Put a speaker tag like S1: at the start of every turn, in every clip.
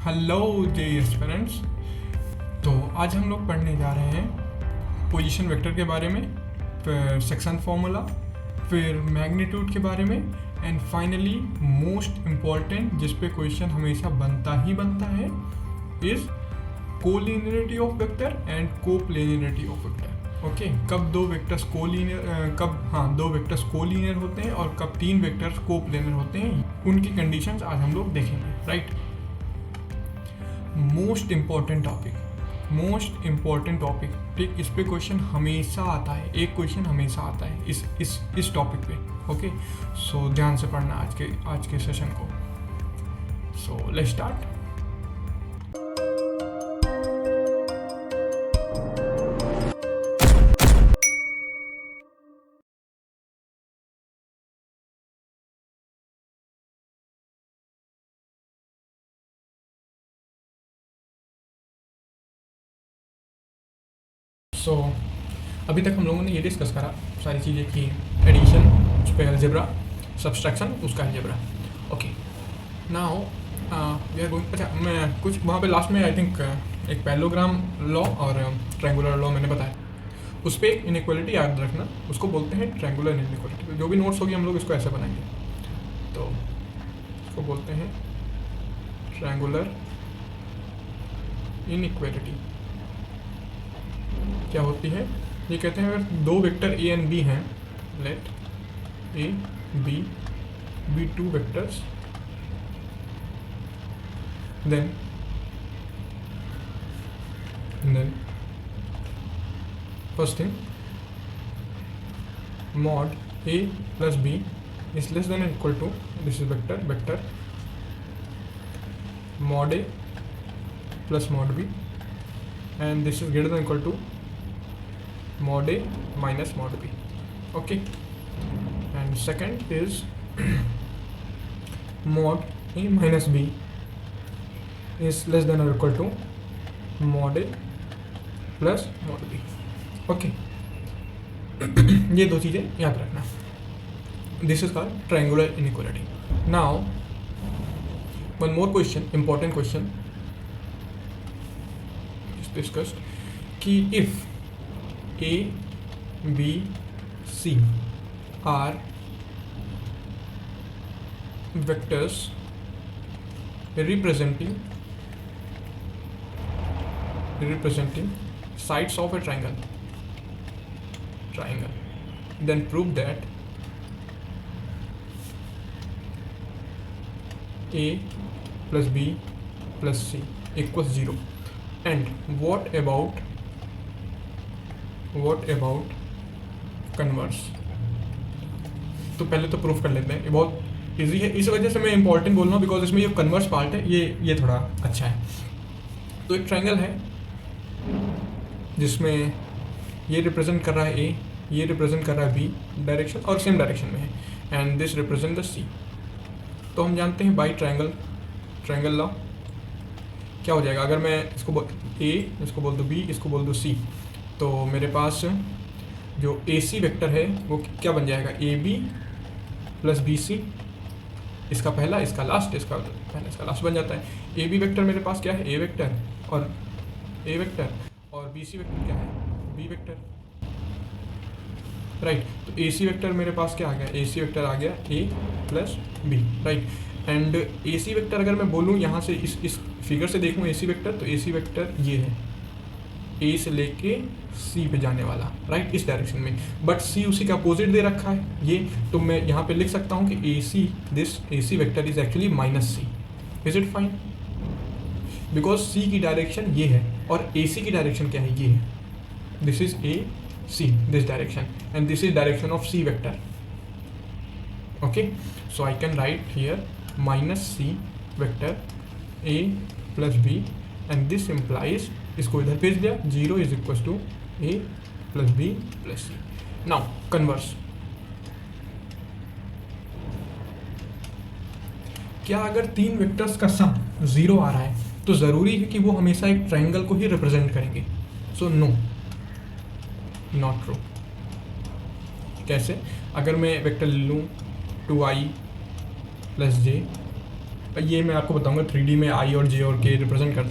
S1: Hello जे aspirants. तो आज हम लोग पढ़ने जा रहे हैं पोजीशन वेक्टर के बारे में, फिर सेक्शन फार्मूला, फिर मैग्नीट्यूड के बारे में, एंड फाइनली मोस्ट इम्पॉर्टेंट जिस पे क्वेश्चन हमेशा बनता है is collinearity of vector and coplanarity of vector. Okay, कब दो वेक्टर्स कोलिनियर होते हैं और कब तीन वेक्टर्स कोप्लेनर होते हैं, उनकी कंडीशंस आज हम लोग देखेंगे। राइट, मोस्ट इम्पॉर्टेंट टॉपिक, ठीक, इस पे क्वेश्चन हमेशा आता है, एक क्वेश्चन हमेशा आता है इस टॉपिक पे। ओके, सो ध्यान से पढ़ना आज के सेशन को। So let's start. सो अभी तक हम लोगों ने ये डिस्कस करा सारी चीज़ें की, एडिशन, उस पर अलजेब्रा, सब्सट्रैक्शन, उसका algebra. Okay, now we are going. अच्छा, मैं कुछ वहाँ पे लास्ट में आई थिंक एक पैरेललोग्राम लॉ और ट्रायंगुलर लॉ मैंने बताया, उस पर एक इनइक्वालिटी याद रखना, उसको बोलते हैं ट्रायंगुलर इनइक्वालिटी। जो भी नोट्स होगी हम लोग इसको ऐसे बनाएंगे, तो इसको बोलते हैं ट्रायंगुलर इनइक्वालिटी। क्या होती है? ये कहते हैं अगर दो वेक्टर ए एंड बी हैं, let A B B two vectors, then first thing, mod a plus b is less than or equal to, this is vector mod a plus mod b, and this is greater than or equal to mod a minus mod b. Okay, and second is mod a minus b is less than or equal to mod a plus mod b. Okay, ये दो चीज़ें याद रखना। This is called triangular inequality. Now one more question, important question discussed, कि if A B C are vectors representing sides of a triangle, then prove that a plus b plus c equals 0. And what about converse? तो पहले तो proof कर लेते हैं, ये बहुत easy है, इस वजह से मैं इंपॉर्टेंट बोल रहा हूँ बिकॉज इसमें ये कन्वर्स पार्ट है, ये थोड़ा अच्छा है। तो एक ट्रायंगल है जिसमें ये रिप्रेजेंट कर रहा है ए, ये रिप्रेजेंट कर रहा है बी डायरेक्शन और सेम डायरेक्शन में है, एंड दिस रिप्रेजेंट द सी। तो हम जानते हैं बाई ट्रायंगल लॉ क्या हो जाएगा, अगर मैं इसको ए, इसको बोल दूँ बी, इसको बोल दूँ सी, तो मेरे पास जो ए सी वेक्टर है वो क्या बन जाएगा, A B plus B C, इसका पहला इसका लास्ट, इसका पहला इसका लास्ट बन जाता है। ए बी वेक्टर मेरे पास क्या है, ए वेक्टर, और बी सी वेक्टर क्या है, बी वेक्टर। राइट, तो ए सी वेक्टर मेरे पास क्या आ गया, ए सी वेक्टर आ गया A plus B. Right, and A C vector अगर मैं बोलूँ यहाँ से इस फिगर से देखूँ ए सी वेक्टर, तो ए सी वेक्टर ये है, ए से लेके सी पे जाने वाला, राइट, इस डायरेक्शन में, बट सी उसी का अपोजिट दे रखा है ये, तो मैं यहाँ पे लिख सकता हूँ कि A C vector is actually minus C. Is it fine? Because C की डायरेक्शन ये है और ए सी की डायरेक्शन क्या है, ये है, this is A C, this direction, and this is direction of C vector. Okay, so I can write here minus C vector A plus B, and this implies, इसको इधर भेज दिया, 0 is equal to A plus B plus C. Now converse, क्या अगर तीन vectors का sum 0 आ रहा है तो ज़रूरी है कि वो हमेशा एक ट्रायंगल को ही रिप्रेजेंट करेंगे? So no, not true. कैसे? अगर मैं वेक्टर ले लूँ 2i प्लस जे ये मैं आपको बताऊंगा 3D में आई और जे और के रिप्रेजेंट करता,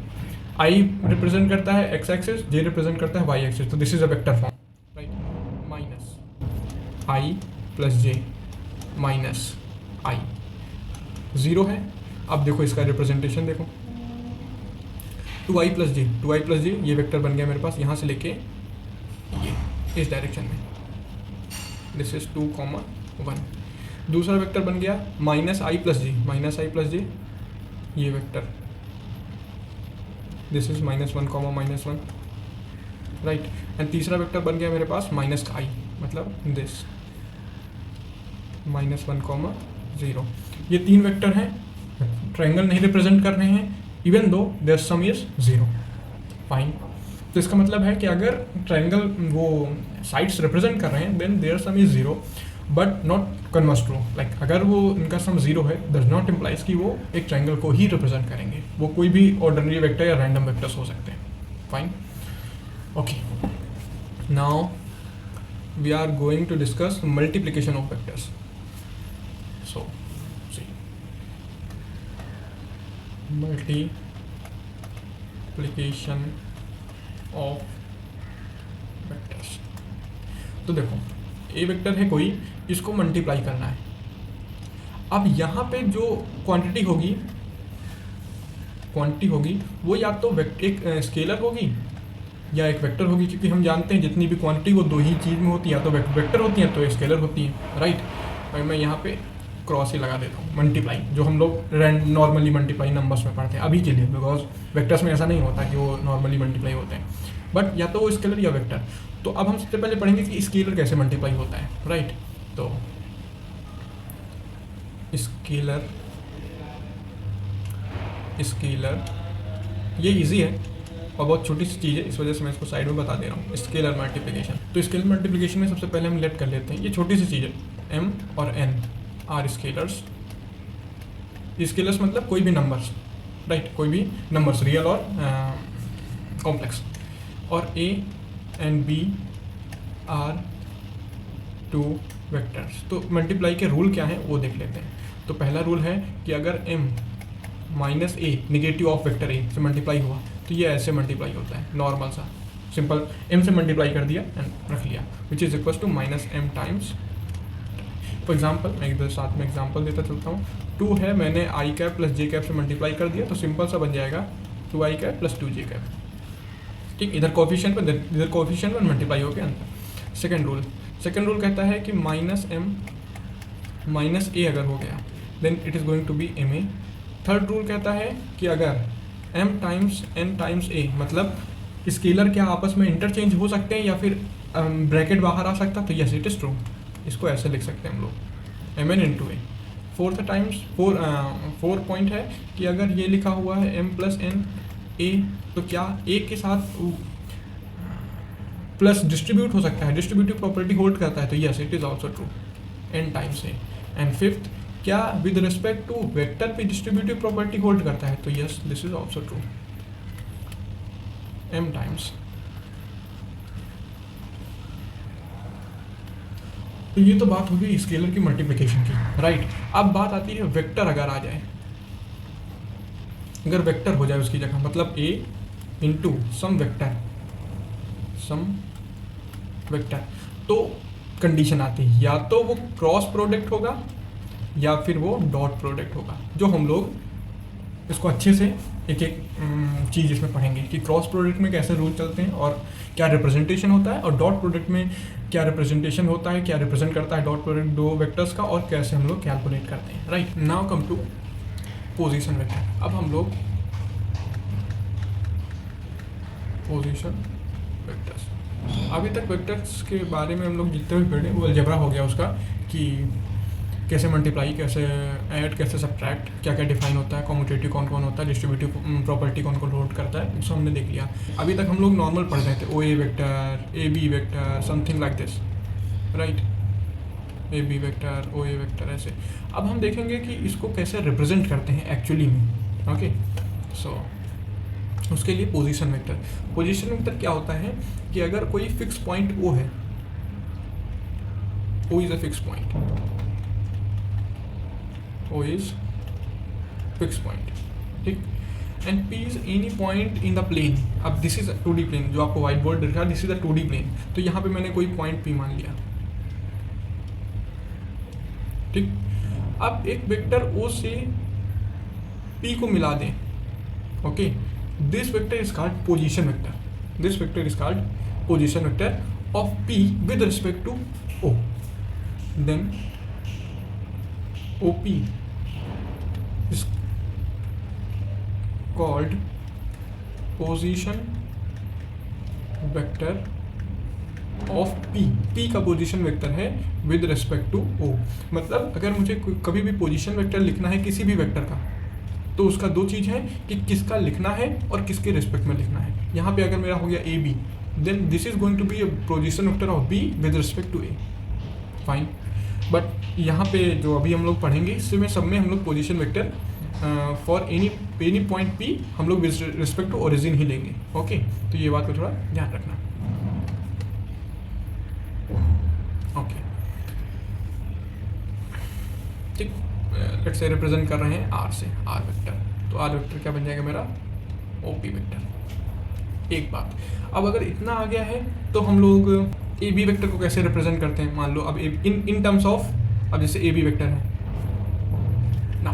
S1: आई रिप्रेजेंट करता है एक्स एक्सिस, जे रिप्रेजेंट करता है वाई एक्सिस। तो this is a vector form, right. Minus I plus J minus I 0 है। अब देखो इसका रिप्रेजेंटेशन देखो, 2i प्लस जे, ये वेक्टर बन गया मेरे पास यहाँ से लेके ये इस डायरेक्शन में, दिस इज 2, 1। दूसरा वेक्टर बन गया माइनस आई प्लस जे, ये vector, this is -1, -1, right. And तीसरा वेक्टर बन गया मेरे पास माइनस का आई, मतलब दिस -1, 0। ये 3 वेक्टर हैं, ट्रायंगल नहीं रिप्रेजेंट कर रहे हैं, even though there sum is 0, fine. तो इसका मतलब है कि अगर ट्रायंगल वो साइड्स रिप्रेजेंट कर रहे हैं then their sum is 0 but not converse true. Like अगर वो इनका सम 0 है डज नॉट इम्प्लाइज कि वो एक ट्रायंगल को ही रिप्रेजेंट करेंगे, वो कोई भी ऑर्डिनरी वेक्टर या रैंडम वेक्टर्स हो सकते हैं, fine. Okay, now we are going to discuss multiplication of vectors. So multiplication of vectors. तो देखो ए वेक्टर है कोई, इसको मल्टीप्लाई करना है। अब यहाँ पे जो क्वांटिटी होगी वो या तो एक स्केलर होगी या एक वेक्टर होगी, क्योंकि हम जानते हैं जितनी भी क्वांटिटी वो 2 ही चीज़ में होती है, या तो वेक्टर होती है तो स्केलर होती है, राइट। और मैं यहाँ पे क्रॉस ही लगा देता हूँ, मल्टीप्लाई, जो हम लोग नॉर्मली मल्टीप्लाई नंबर्स में पढ़ते हैं अभी के लिए, बिकॉज वेक्टर्स में ऐसा नहीं होता कि वो नॉर्मली मल्टीप्लाई होते हैं, बट या तो वो स्केलर या वेक्टर। तो अब हम सबसे पहले पढ़ेंगे कि स्केलर कैसे मल्टीप्लाई होता है, राइट। तो स्केलर ये इजी है और बहुत छोटी सी चीज़ है, इस वजह से मैं इसको साइड में बता दे रहा हूँ। स्केलर मल्टीप्लिकेशन, तो स्केलर मल्टीप्लिकेशन में सबसे पहले हम लेट कर लेते हैं, ये छोटी सी चीज़ है, m और n आर स्केलर्स। स्केलर्स मतलब कोई भी नंबर्स, राइट, कोई भी नंबर्स, रियल और कॉम्प्लेक्स। और a and b are 2 vectors. तो मल्टीप्लाई के रूल क्या हैं वो देख लेते हैं। तो पहला रूल है कि अगर m minus a negative of vector a से मल्टीप्लाई हुआ तो ये ऐसे मल्टीप्लाई होता है, नॉर्मल सा सिंपल, m से मल्टीप्लाई कर दिया एंड रख लिया, which is equal to -m times. For example मैं इधर साथ में एग्जाम्पल देता चलता हूँ, 2 है, मैंने आई कैप प्लस जे कैप से मल्टीप्लाई कर दिया तो सिंपल सा बन जाएगा 2i cap plus 2j cap, ठीक। इधर कोफिशिएंट पर मल्टीप्लाई हो गया अंदर। सेकेंड रूल कहता है कि -a अगर हो गया then it is going to be ma। Third rule कहता है कि अगर m times n times a, मतलब स्केलर क्या आपस में इंटरचेंज हो सकते हैं या फिर ब्रैकेट बाहर आ सकता, तो यस इट इज़ ट्रू, इसको ऐसे लिख सकते हैं हम लोग mn into a। Fourth point है कि अगर ये लिखा हुआ है m प्लस n a, तो क्या a के साथ प्लस डिस्ट्रीब्यूट हो सकता है, डिस्ट्रीब्यूटिव प्रॉपर्टी होल्ड करता है, तो yes it is also true, n times a। And fifth, क्या विद रिस्पेक्ट टू वेक्टर पे डिस्ट्रीब्यूटिव प्रॉपर्टी होल्ड करता है, तो yes this is also true, m times. तो ये तो बात होगी स्केलर की मल्टीप्लिकेशन की, राइट। अब बात आती है वेक्टर अगर आ जाए, अगर वेक्टर हो जाए उसकी जगह, मतलब a इंटू सम वेक्टर, तो कंडीशन आती है, या तो वो क्रॉस प्रोडक्ट होगा या फिर वो डॉट प्रोडक्ट होगा, जो हम लोग इसको अच्छे से एक चीज़ इसमें पढ़ेंगे कि क्रॉस प्रोडक्ट में कैसे रूल चलते हैं और क्या रिप्रेजेंटेशन होता है, और डॉट प्रोडक्ट में क्या रिप्रेजेंटेशन होता है, क्या रिप्रेजेंट करता है डॉट प्रोडक्ट दो वेक्टर्स का, और कैसे हम लोग कैलकुलेट करते हैं, right. Now come to position vector. अब हम लोग पोजीशन वेक्टर्स, अभी तक वेक्टर्स के बारे में हम लोग जितने भी पढ़े वो अलजेब्रा हो गया उसका, कि कैसे मल्टीप्लाई, कैसे ऐड, कैसे सब्ट्रैक्ट, क्या क्या डिफाइन होता है, कॉम्यूटेटिव कौन कौन होता है, डिस्ट्रीब्यूटिव प्रॉपर्टी कौन कौन होल्ड करता है, सब हमने देख लिया। अभी तक हम लोग नॉर्मल पढ़ रहे थे, O A vector, A B vector, something like this, right, A B vector, O A vector, ऐसे। अब हम देखेंगे कि इसको कैसे रिप्रेजेंट करते हैं एक्चुअली में, ओके। सो उसके लिए पोजीशन वेक्टर क्या होता है कि अगर कोई फिक्स पॉइंट ओ है, O is a fix point, O is fix point, ठीक। And P is any point in the plane. अब दिस इज 2D प्लेन, जो आपको व्हाइट बोर्ड दिख रहा है, this is a 2D plane. तो यहाँ पे मैंने कोई पॉइंट P मान लिया, ठीक। अब एक वेक्टर O से P को मिला दें, okay, this vector is called position vector, this vector is called position vector of P with respect to O, then OP is called position vector of P। P का position vector है with respect to O। मतलब अगर मुझे कभी भी position vector लिखना है किसी भी वेक्टर का, तो उसका दो चीज़ है कि किसका लिखना है और किसके रिस्पेक्ट में लिखना है। यहाँ पे अगर मेरा हो गया AB, then this is going to be a position vector of B with respect to A, fine. But यहाँ पे जो अभी हम लोग पढ़ेंगे, इसमें सब में हम लोग position vector for any point P हम लोग विद रिस्पेक्ट टू ओरिजिन ही लेंगे, ओके। तो ये बात को थोड़ा ध्यान रखना, ओके, ठीक। लेट्स से रिप्रेजेंट कर रहे हैं R से, R वेक्टर, तो R वेक्टर क्या बन जाएगा मेरा, OP वेक्टर। एक बात, अब अगर इतना आ गया है तो हम लोग AB वेक्टर को कैसे रिप्रेजेंट करते हैं। मान लो अब इन टर्म्स ऑफ, अब जैसे AB वेक्टर है ना,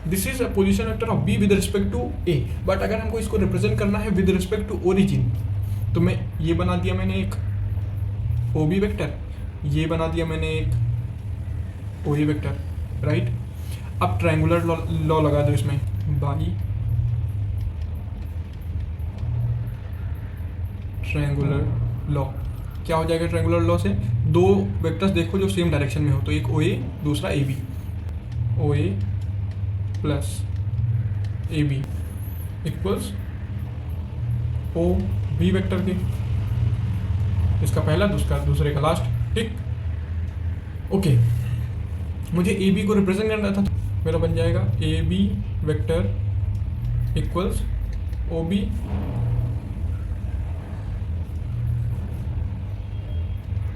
S1: this is a position vector of B with respect to A, but अगर हमको इसको रिप्रेजेंट करना है विद रिस्पेक्ट टू ओरिजिन, तो मैं ये बना दिया मैंने एक OB वेक्टर, ये बना दिया मैंने एक OA वेक्टर, राइट। अब ट्रायंगुलर लॉ लगा दो इसमें, बाई ट्रायंगुलर लॉ। क्या हो जाएगा ट्रायंगुलर लॉ से, दो वेक्टर्स देखो जो सेम डायरेक्शन में हो, तो एक OA दूसरा AB, OA plus AB equals OB vector के, इसका पहला दूसरे का लास्ट, ठीक। ओके, मुझे AB को रिप्रेजेंट करना था, मेरा बन जाएगा AB vector equals OB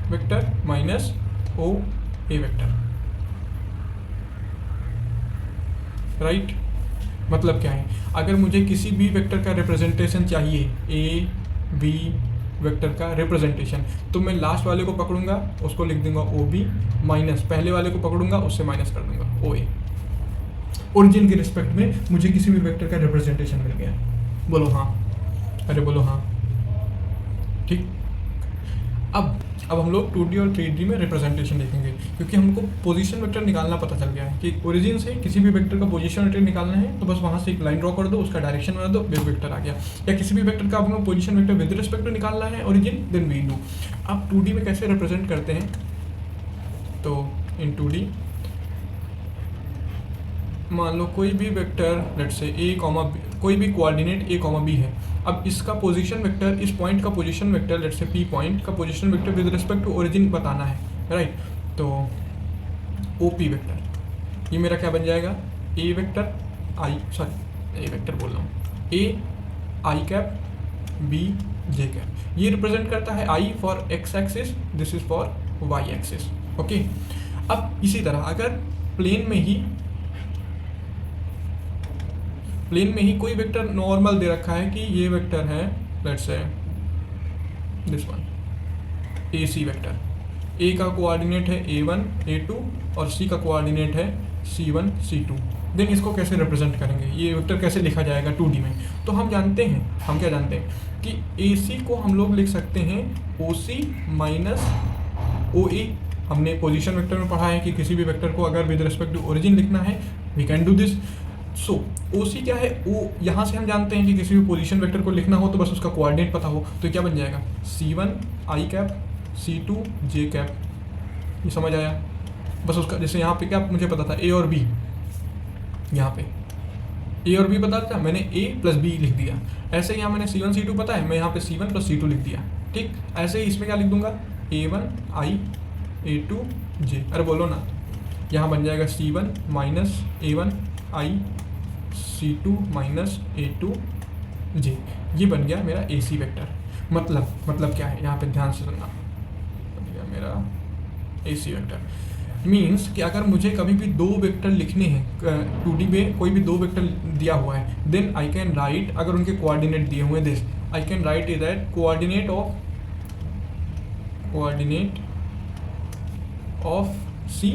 S1: vector minus OA vector, right. मतलब क्या है, अगर मुझे किसी भी वेक्टर का रिप्रेजेंटेशन चाहिए, A B वेक्टर का रिप्रेजेंटेशन, तो मैं लास्ट वाले को पकड़ूंगा, उसको लिख दूंगा OB माइनस पहले वाले को पकड़ूंगा, उससे माइनस कर दूंगा OA। ओरिजिन के रिस्पेक्ट में मुझे किसी भी वेक्टर का रिप्रेजेंटेशन मिल गया, बोलो हाँ, अरे बोलो हाँ, ठीक। अब हम लोग 2D और 3D में रिप्रेजेंटेशन देखेंगे, क्योंकि हमको पोजीशन वेक्टर निकालना पता चल गया है कि ओरिजिन से किसी भी वेक्टर का पोजीशन वेक्टर निकालना है, तो बस वहाँ से एक लाइन ड्रॉ कर दो, उसका डायरेक्शन बना दो, वेव वेक्टर आ गया। या किसी भी वेक्टर का आपको position vector with respect to निकालना है ओरिजिन, देन वी डू। अब 2D में कैसे रिप्रेजेंट करते हैं, तो इन 2D मान लो कोई भी वेक्टर, लेट्स से A, कोई भी कोऑर्डिनेट A, B है। अब इसका पोजीशन वेक्टर, इस पॉइंट का position vector, let's say P point का position vector with respect to origin बताना है, राइट। तो OP वेक्टर, ये मेरा क्या बन जाएगा, A वेक्टर बोल रहा हूँ, A I cap B J cap. ये रिप्रेजेंट करता है I for X axis, this is for Y axis, okay. अब इसी तरह अगर प्लेन में ही कोई वेक्टर नॉर्मल दे रखा है कि ये वेक्टर है, let's say this one AC vector, A का कोऑर्डिनेट है A1 A2 और C का कोऑर्डिनेट है C1 C2, देन इसको कैसे रिप्रेजेंट करेंगे, ये वेक्टर कैसे लिखा जाएगा 2D में। तो हम क्या जानते हैं कि AC को हम लोग लिख सकते हैं OC माइनस OA। हमने पोजीशन वेक्टर में पढ़ा है कि किसी भी वेक्टर को अगर विद रिस्पेक्ट टू ओरिजिन लिखना है, we can do this. So OC क्या है, O यहाँ से हम जानते हैं कि किसी भी पोजीशन वेक्टर को लिखना हो तो बस उसका कोऑर्डिनेट पता हो, तो क्या बन जाएगा C1 I cap C2 J cap. ये समझ आया, बस उसका जैसे यहाँ पे क्या मुझे पता था A और B, यहाँ पे A और B पता था, मैंने A प्लस B लिख दिया। ऐसे ही यहाँ मैंने C1 C2 पता है, मैं यहाँ पे C1 प्लस C2 लिख दिया, ठीक। ऐसे ही इसमें क्या लिख दूंगा, A1 I A2 J, अरे बोलो ना, यहाँ बन जाएगा C1 minus A1 I C2 minus A2 J। ये बन गया मेरा AC वेक्टर। मतलब क्या है, यहाँ पे ध्यान से सुनना, बन गया मेरा AC वेक्टर। मीन्स कि अगर मुझे कभी भी दो वेक्टर लिखने हैं 2D में, कोई भी दो वेक्टर दिया हुआ है, देन आई कैन राइट, अगर उनके कोऑर्डिनेट दिए हुए हैं this, I can right is that coordinate of C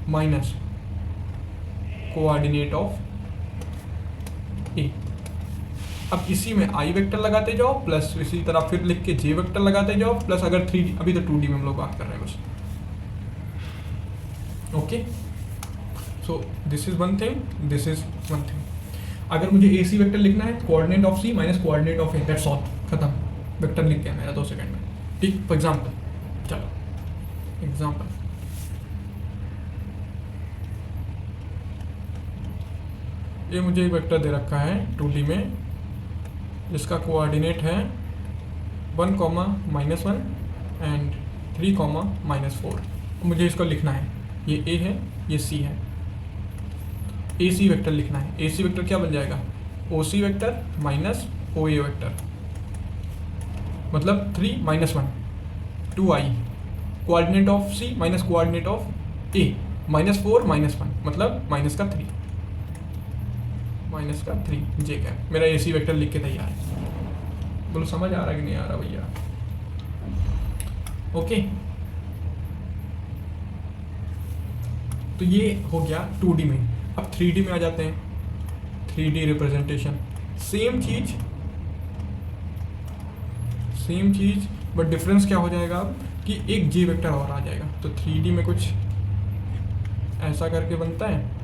S1: minus coordinate of A। अब इसी में I वेक्टर लगाते जाओ प्लस इसी तरह फिर लिख के J वेक्टर लगाते जाओ प्लस अगर 3D, अभी तो 2D में हम लोग बात कर रहे हैं बस। Okay, so this is one thing, this is one thing. अगर मुझे AC वेक्टर लिखना है coordinate of C minus coordinate of A, that's all, खत्म, वेक्टर लिख गया मेरा 2 सेकंड में। ठीक, फॉर एग्जाम्पल, चलो एग्जाम्पल, ये मुझे एक वेक्टर दे रखा है 2D में जिसका कोऑर्डिनेट है 1, -1 एंड 3, -4। मुझे इसको लिखना है, ये A है, ये C है, AC वेक्टर लिखना है। AC वेक्टर क्या बन जाएगा, OC vector minus OA vector, मतलब 3 -1 2i, coordinate of C minus coordinate of A, -4 -1 मतलब -3 J कैप। मेरा AC वेक्टर लिख के तैयार है। बोलो समझ आ रहा कि नहीं आ रहा भैया? ओके, तो ये हो गया 2D में। अब 3D में आ जाते हैं। 3D रिप्रेजेंटेशन, सेम चीज बट डिफरेंस क्या हो जाएगा अब कि एक J वेक्टर और आ जाएगा। तो 3D में कुछ ऐसा करके बनता है।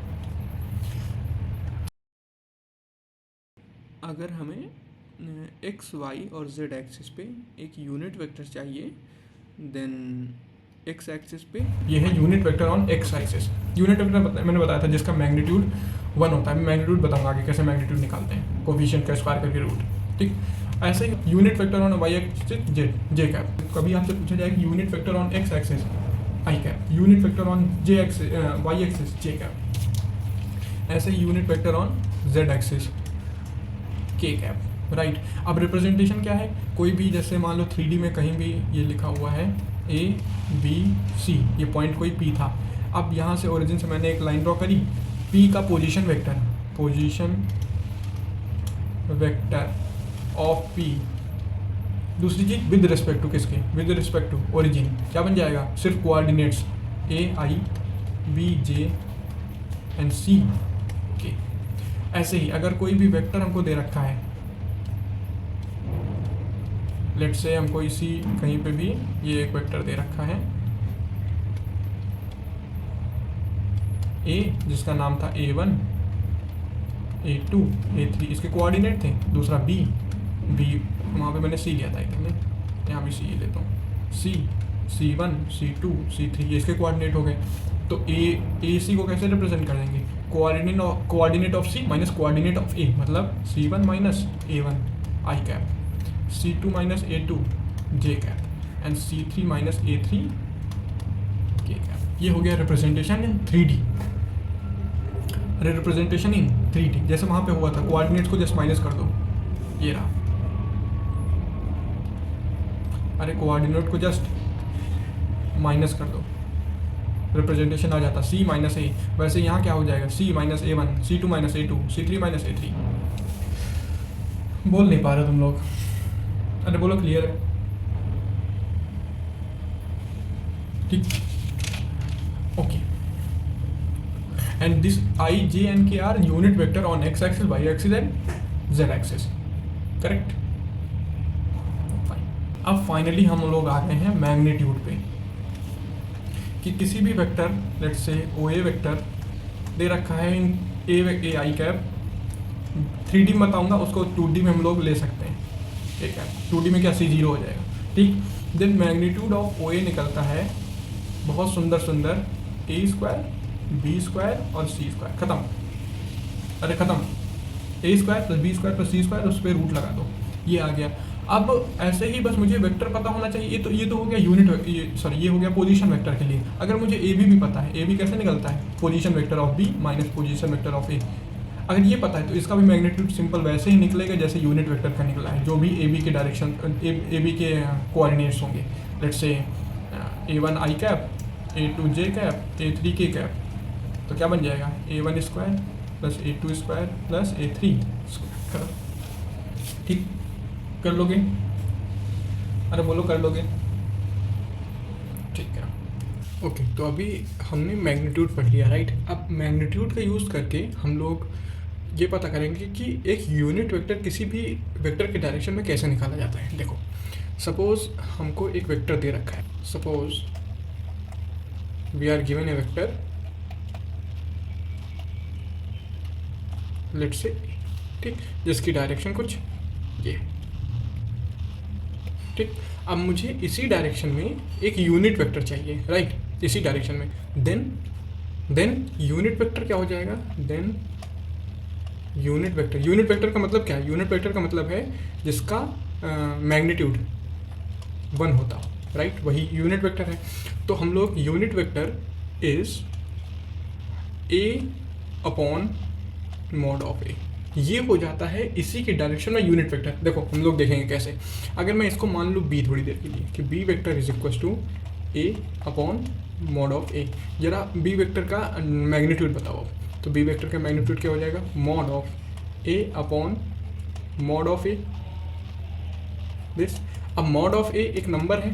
S1: अगर हमें x, y और z एक्सिस पे एक यूनिट वेक्टर चाहिए, देन x एक्सिस पे ये है unit vector on x axis. Unit vector मैंने बताया था जिसका मैग्नीट्यूड 1 होता है। मैं मैग्नीट्यूड बताऊंगा आगे कैसे मैग्नीट्यूड निकालते हैं, कोफिशिएंट का स्क्वायर करके रूट। ठीक, ऐसे ही unit vector on y axis j cap. कभी आपसे पूछा जाए कि unit vector on x axis i cap, unit vector on y axis j cap, ऐसे ही unit vector on z axis k cap, right. अब रिप्रेजेंटेशन क्या है, कोई भी जैसे मान लो 3D में कहीं भी ये लिखा हुआ है A B C, ये पॉइंट कोई P था। अब यहाँ से ओरिजिन से मैंने एक लाइन ड्रॉ करी, P का पोजीशन वेक्टर ऑफ P। दूसरी चीज विद रिस्पेक्ट टू किसके, विद रिस्पेक्ट टू ओरिजिन, क्या बन जाएगा, सिर्फ coordinates A I B J and C के। ऐसे ही अगर कोई भी वेक्टर हमको दे रखा है, लेट्स से हमको इसी कहीं पे भी ये एक वेक्टर दे रखा है A जिसका नाम था A1 A2 A3, इसके कोऑर्डिनेट थे। दूसरा B वहाँ पे मैंने C लिया था एक ने, यहाँ भी C लेता हूँ, C1 C2 C3, ये इसके कोऑर्डिनेट हो गए। तो AC को कैसे रिप्रेजेंट कर देंगे, coordinate of C minus coordinate of A, मतलब C1 minus A1 I cap, C2 minus A2 J cap and C3 minus A3 K cap. ये हो गया representation in 3D। Representation in 3D जैसे वहाँ पे हुआ था, कोऑर्डिनेट्स को जस्ट माइनस कर दो, ये रहा। अरे कोऑर्डिनेट को जस्ट माइनस कर दो, रिप्रेजेंटेशन आ जाता C माइनस A। वैसे यहाँ क्या हो जाएगा, C minus A1 C2 minus A2 C3 minus A3। बोल नहीं पा रहे तुम लोग, अरे बोलो क्लियर है? ठीक, okay. And this I J and K are unit vector on x axis y axis and z axis, correct. अब फाइनली हम लोग आ गए हैं मैग्नीट्यूड पे, कि किसी भी vector let's say OA vector दे रखा है इन A I कैप, 3D में बताऊंगा उसको, 2D में हम लोग ले सकते हैं, ठीक है। 2D में क्या C0 हो जाएगा, ठीक। देन मैग्नीट्यूड ऑफ OA निकलता है बहुत सुंदर A स्क्वायर B स्क्वायर और C स्क्वायर, खत्म। अरे खत्म, A square plus B square plus C square, उस पर रूट लगा दो, ये आ गया। अब ऐसे ही बस मुझे वेक्टर पता होना चाहिए। ये तो हो गया यूनिट, ये हो गया पोजीशन वेक्टर के लिए। अगर मुझे ए बी भी पता है, ए बी कैसे निकलता है, position vector of B minus position vector of A, अगर ये पता है तो इसका भी मैग्नीट्यूड सिंपल वैसे ही निकलेगा जैसे यूनिट वेक्टर का निकला है, जो भी ए बी के डायरेक्शन ए बी के कोऑर्डिनेट्स होंगे। Let's say A1 I cap A2 j cap A3 k cap, तो क्या बन जाएगा A1 square plus A2 square plus A3 square. ठीक, कर लोगे? अरे बोलो कर लोगे? ठीक है। ओके, तो अभी हमने मैग्नीट्यूड पढ़ लिया, राइट। अब मैग्नीट्यूड का यूज़ करके हम लोग ये पता करेंगे कि एक यूनिट वेक्टर किसी भी वेक्टर के डायरेक्शन में कैसे निकाला जाता है। देखो, सपोज हमको एक वेक्टर दे रखा है, suppose we are given a vector, let's say, ठीक, जिसकी डायरेक्शन कुछ ये, ठीक। अब मुझे इसी डायरेक्शन में एक यूनिट वेक्टर चाहिए, राइट, इसी डायरेक्शन में। देन यूनिट वेक्टर क्या हो जाएगा? देन यूनिट वेक्टर का मतलब क्या है? यूनिट वेक्टर का मतलब है जिसका मैग्नीट्यूड 1 होता हो, राइट, वही यूनिट वेक्टर है। तो हम लोग unit vector is A upon mod of A, ये हो जाता है इसी के डायरेक्शन में यूनिट वेक्टर। देखो हम लोग देखेंगे कैसे। अगर मैं इसको मान लूँ B थोड़ी देर के लिए कि B vector is equal to A upon mod of A, जरा B वेक्टर का मैग्नीट्यूड बताओ। तो B वेक्टर का मैग्नीट्यूड क्या हो जाएगा? Mod of A upon mod of A this. अब मॉड ऑफ A एक नंबर है,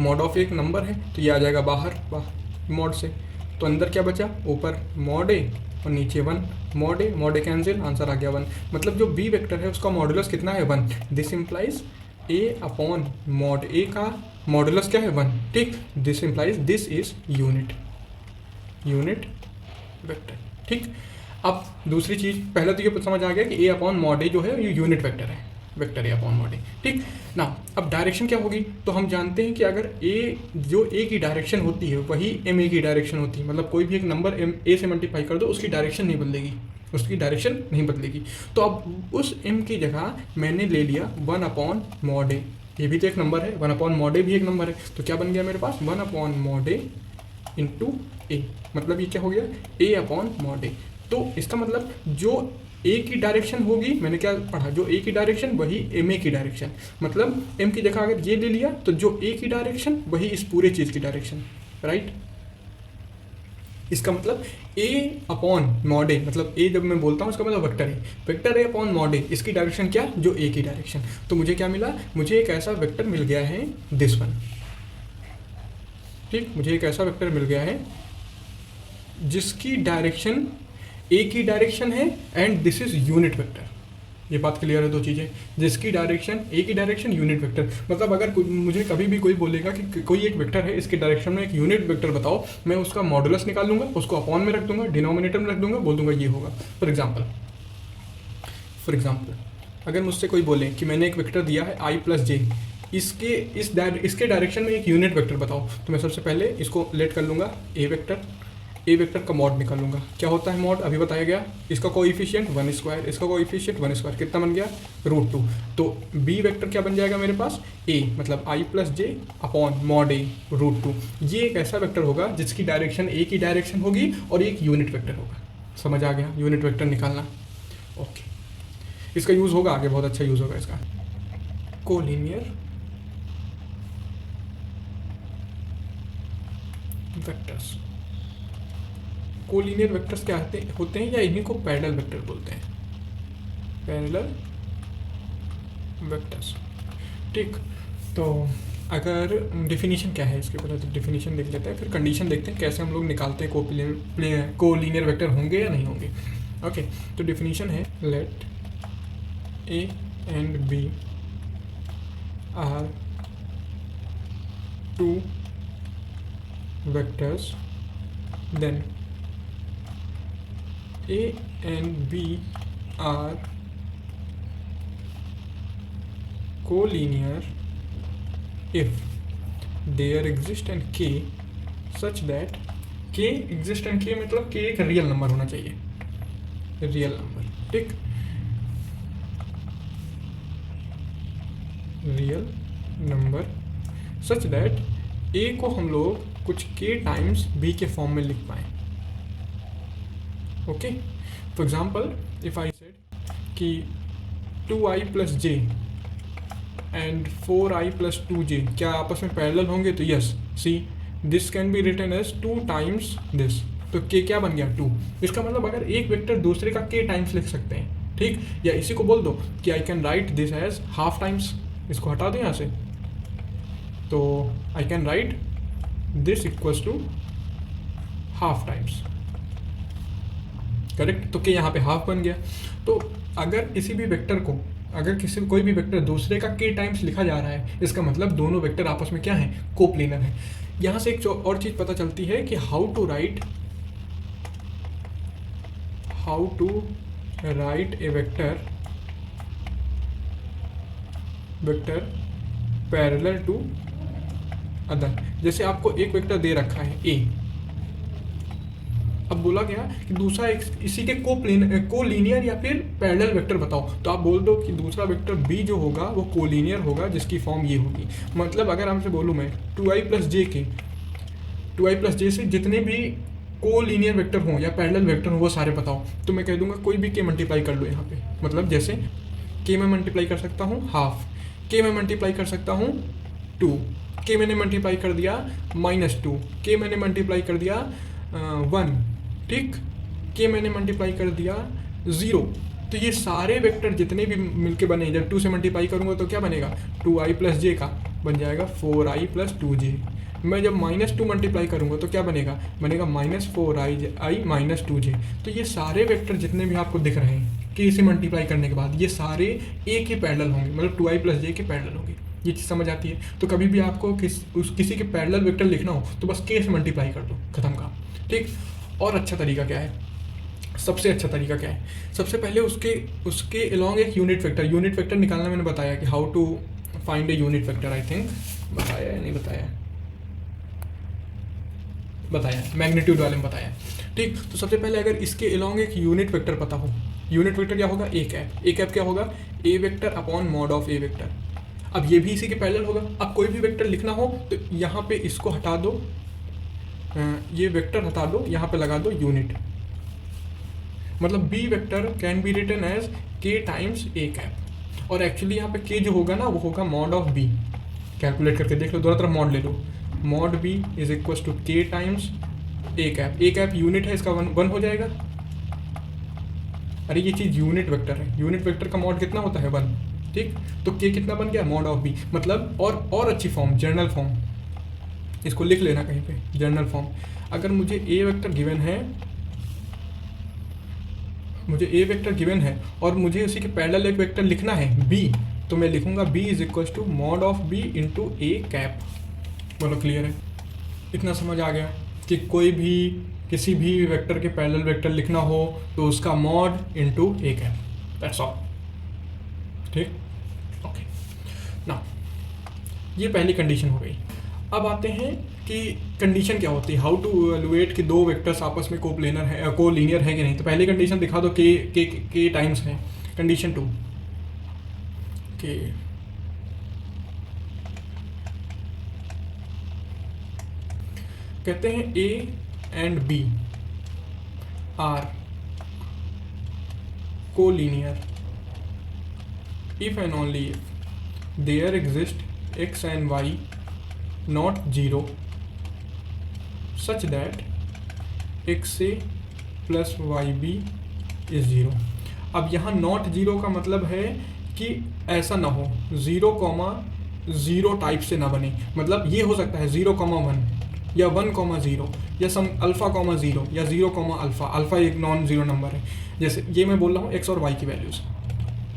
S1: मॉड ऑफ A एक नंबर है, तो ये आ जाएगा बाहर मॉड से। तो अंदर क्या बचा? ऊपर मॉड A और नीचे 1, मॉड ए कैंसिल, आंसर आ गया 1। मतलब जो B वेक्टर है उसका मॉडुलस कितना है? 1। This implies A upon mod A का मॉडुलस क्या है? 1, ठीक। This implies this is unit vector, ठीक। अब दूसरी चीज़, पहले तो ये समझ आ गया कि A अपॉन मॉड A जो है ये यूनिट वेक्टर है, vector A upon mod A, ठीक ना। अब डायरेक्शन क्या होगी? तो हम जानते हैं कि अगर जो A की डायरेक्शन होती है वही MA की डायरेक्शन होती है, मतलब कोई भी एक नंबर A से मल्टीप्लाई कर दो, उसकी डायरेक्शन नहीं बदलेगी, उसकी डायरेक्शन नहीं बदलेगी। तो अब उस M की जगह मैंने ले लिया 1 अपॉन मॉड A, ये भी तो एक नंबर है, 1 अपॉन मॉड A भी एक नंबर है, तो क्या बन गया मेरे पास? 1 upon mod A into A, मतलब ये क्या हो गया? A upon mod A। तो इसका मतलब जो A की डायरेक्शन होगी, मैंने क्या पढ़ा, जो A की डायरेक्शन वही MA की डायरेक्शन, मतलब M की जगह अगर ये ले लिया तो जो A की डायरेक्शन वही इस पूरे चीज़ की डायरेक्शन, राइट। इसका मतलब A अपॉन मॉड A, मतलब A जब मैं बोलता हूँ उसका मतलब vector A upon mod A, इसकी डायरेक्शन क्या? जो A की डायरेक्शन। तो मुझे क्या मिला? मुझे एक ऐसा वेक्टर मिल गया है, दिस वन, ठीक। मुझे एक ऐसा वेक्टर मिल गया है जिसकी डायरेक्शन A की डायरेक्शन है and this is unit vector. ये बात क्लियर है? दो चीज़ें, जिसकी डायरेक्शन A की डायरेक्शन यूनिट वेक्टर, मतलब अगर मुझे कभी भी कोई बोलेगा कि कोई एक वेक्टर है, इसके डायरेक्शन में एक यूनिट वेक्टर बताओ, मैं उसका मॉडुलस निकाल लूँगा, उसको अपॉन में रख दूंगा, डिनोमिनेटर में रख दूंगा, बोल दूंगा ये होगा। फॉर एग्जाम्पल अगर मुझसे कोई बोले कि मैंने एक वेक्टर दिया है I प्लस J, इसके डायरेक्शन में एक यूनिट वेक्टर बताओ, तो मैं सबसे पहले इसको लेट कर लूँगा ए वेक्टर का मॉड निकाल लूँगा। क्या होता है मॉड? अभी बताया गया। इसका कोएफिशिएंट 1 स्क्वायर, इसका कोएफिशिएंट 1 स्क्वायर, कितना बन गया? √2। तो बी वेक्टर क्या बन जाएगा मेरे पास? ए, मतलब I plus J upon mod A √2। ये एक ऐसा वेक्टर होगा जिसकी डायरेक्शन ए की डायरेक्शन होगी और एक यूनिट वेक्टर होगा। समझ आ गया? यूनिट वेक्टर निकालना। ओके, इसका यूज़ होगा आगे, बहुत अच्छा यूज़ होगा इसका। कोलिनियर वेक्टर्स, कोलिनियर वेक्टर्स क्या होते हैं, या इन्हीं को पैरेलल वेक्टर बोलते हैं, पैरेलल वेक्टर्स, ठीक। तो अगर डेफिनेशन क्या है इसके पहले तो डेफिनेशन देख लेते हैं, फिर कंडीशन देखते हैं कैसे हम लोग निकालते हैं कोलिनियर वेक्टर होंगे या नहीं होंगे। ओके, तो डेफिनेशन है, let A and B are 2 vectors, then A and B are collinear if there exist and K such that K exist and K मतलब K एक रियल नंबर होना चाहिए, रियल नंबर, ठीक, real number such that A को हम लोग कुछ K times B के फॉर्म में लिख पाएँ। Okay, for example if I said कि 2i plus J and 4i plus 2j क्या आपस में पैरेलल होंगे? तो yes, see this can be written as 2 times this, तो के क्या बन गया 2। इसका मतलब अगर एक वेक्टर दूसरे का के टाइम्स लिख सकते हैं, ठीक। या इसी को बोल दो कि I can write this as half times, इसको हटा दो यहाँ से, तो I can write this equals to half times, correct. तो के यहाँ पे हाफ बन गया। तो अगर किसी भी वेक्टर को, अगर किसी कोई भी वेक्टर दूसरे का के टाइम्स लिखा जा रहा है, इसका मतलब दोनों वेक्टर आपस में क्या है, कोप्लेनर है। यहाँ से एक और चीज़ पता चलती है कि how to write a vector parallel to other. जैसे आपको एक वेक्टर दे रखा है ए, अब बोला गया कि दूसरा इसी के कोलिनियर या फिर पैरेलल वेक्टर बताओ, तो आप बोल दो कि दूसरा वेक्टर बी जो होगा वो कोलिनियर होगा, जिसकी फॉर्म ये होगी। मतलब अगर हमसे बोलूँ मैं 2i प्लस जे से जितने भी कोलिनियर वेक्टर हों या पैरेलल वेक्टर हों वो सारे बताओ, तो मैं कह दूंगा कोई भी के मल्टीप्लाई कर लो यहाँ पे। मतलब जैसे के मैं मल्टीप्लाई कर सकता हूँ हाफ, के मैं मल्टीप्लाई कर सकता हूँ 2, के मैंने मल्टीप्लाई कर दिया -2, के मैंने मल्टीप्लाई कर दिया 1, ठीक, के मैंने मल्टीप्लाई कर दिया 0। तो ये सारे वेक्टर जितने भी मिलके बने, जब 2 से मल्टीप्लाई करूँगा तो क्या बनेगा, 2i प्लस जे का बन जाएगा 4i प्लस 2j। मैं जब -2 मल्टीप्लाई करूँगा तो क्या बनेगा -4i माइनस 2j। तो ये सारे वेक्टर जितने भी आपको दिख रहे हैं कि इसे मल्टीप्लाई करने के बाद ये सारे ए के पैरेलल होंगे, मतलब 2i प्लस जे के पैरेलल होंगे। ये चीज़ समझ आती है। तो कभी भी आपको किसी के पैरेलल वेक्टर लिखना हो तो बस के से मल्टीप्लाई कर दो, खत्म काम, ठीक। और अच्छा तरीका क्या है, सबसे अच्छा तरीका क्या है, सबसे पहले उसके अलॉन्ग एक यूनिट वेक्टर निकालना मैंने बताया कि how to find a unit vector. I think बताया या नहीं बताया, मैग्नीट्यूड वाले में बताया, ठीक। तो सबसे पहले अगर इसके अलॉन्ग एक यूनिट वेक्टर पता हो, यूनिट वेक्टर क्या होगा, ए कैप क्या होगा, A vector upon mod of A vector. अब ये भी इसी के पैरेलल होगा। अब कोई भी वेक्टर लिखना हो तो यहाँ पे इसको हटा दो, ये वेक्टर हटा दो, यहाँ पे लगा दो यूनिट। मतलब B vector can be written as K times A cap, और एक्चुअली यहाँ पे के जो होगा ना वो होगा मॉड ऑफ बी। कैलकुलेट करके देख लो, दोनों तरफ मॉड ले लो, mod B is equal to K times A cap unit है, इसका वन हो जाएगा। अरे ये चीज़ यूनिट वेक्टर है, यूनिट वेक्टर का मॉड कितना होता है 1, ठीक। तो के कितना बन गया, मॉड ऑफ बी। मतलब और अच्छी फॉर्म, जनरल फॉर्म, इसको लिख लेना कहीं पे, जनरल फॉर्म। अगर मुझे ए वेक्टर गिवन है और मुझे उसी के पैरेलल एक वेक्टर लिखना है बी, तो मैं लिखूंगा B is equal to mod of B into A cap. बोलो क्लियर है? इतना समझ आ गया कि कोई भी किसी भी वेक्टर के पैरेलल वेक्टर लिखना हो तो उसका mod into A cap, that's all, ठीक। ओके, नाउ ये पहली कंडीशन हो गई। अब आते हैं कि कंडीशन क्या होती है, हाउ टू इवैल्यूएट कि दो वेक्टर्स आपस में कोप्लेनर है, कोलिनियर है कि नहीं। तो पहली कंडीशन दिखा दो, के टाइम्स है। कंडीशन 2 के कहते हैं A and B are collinear if and only if there exist x and y not 0 such that xa plus yb is 0। अब यहाँ नॉट 0 का मतलब है कि ऐसा ना हो, 0,0 टाइप से ना बने। मतलब ये हो सकता है 0,1 या 1,0 या सम अल्फ़ा, 0 या 0,अल्फ़ा। अल्फ़ा एक नॉन ज़ीरो नंबर है। जैसे ये मैं बोल रहा हूँ x और y की वैल्यूज़,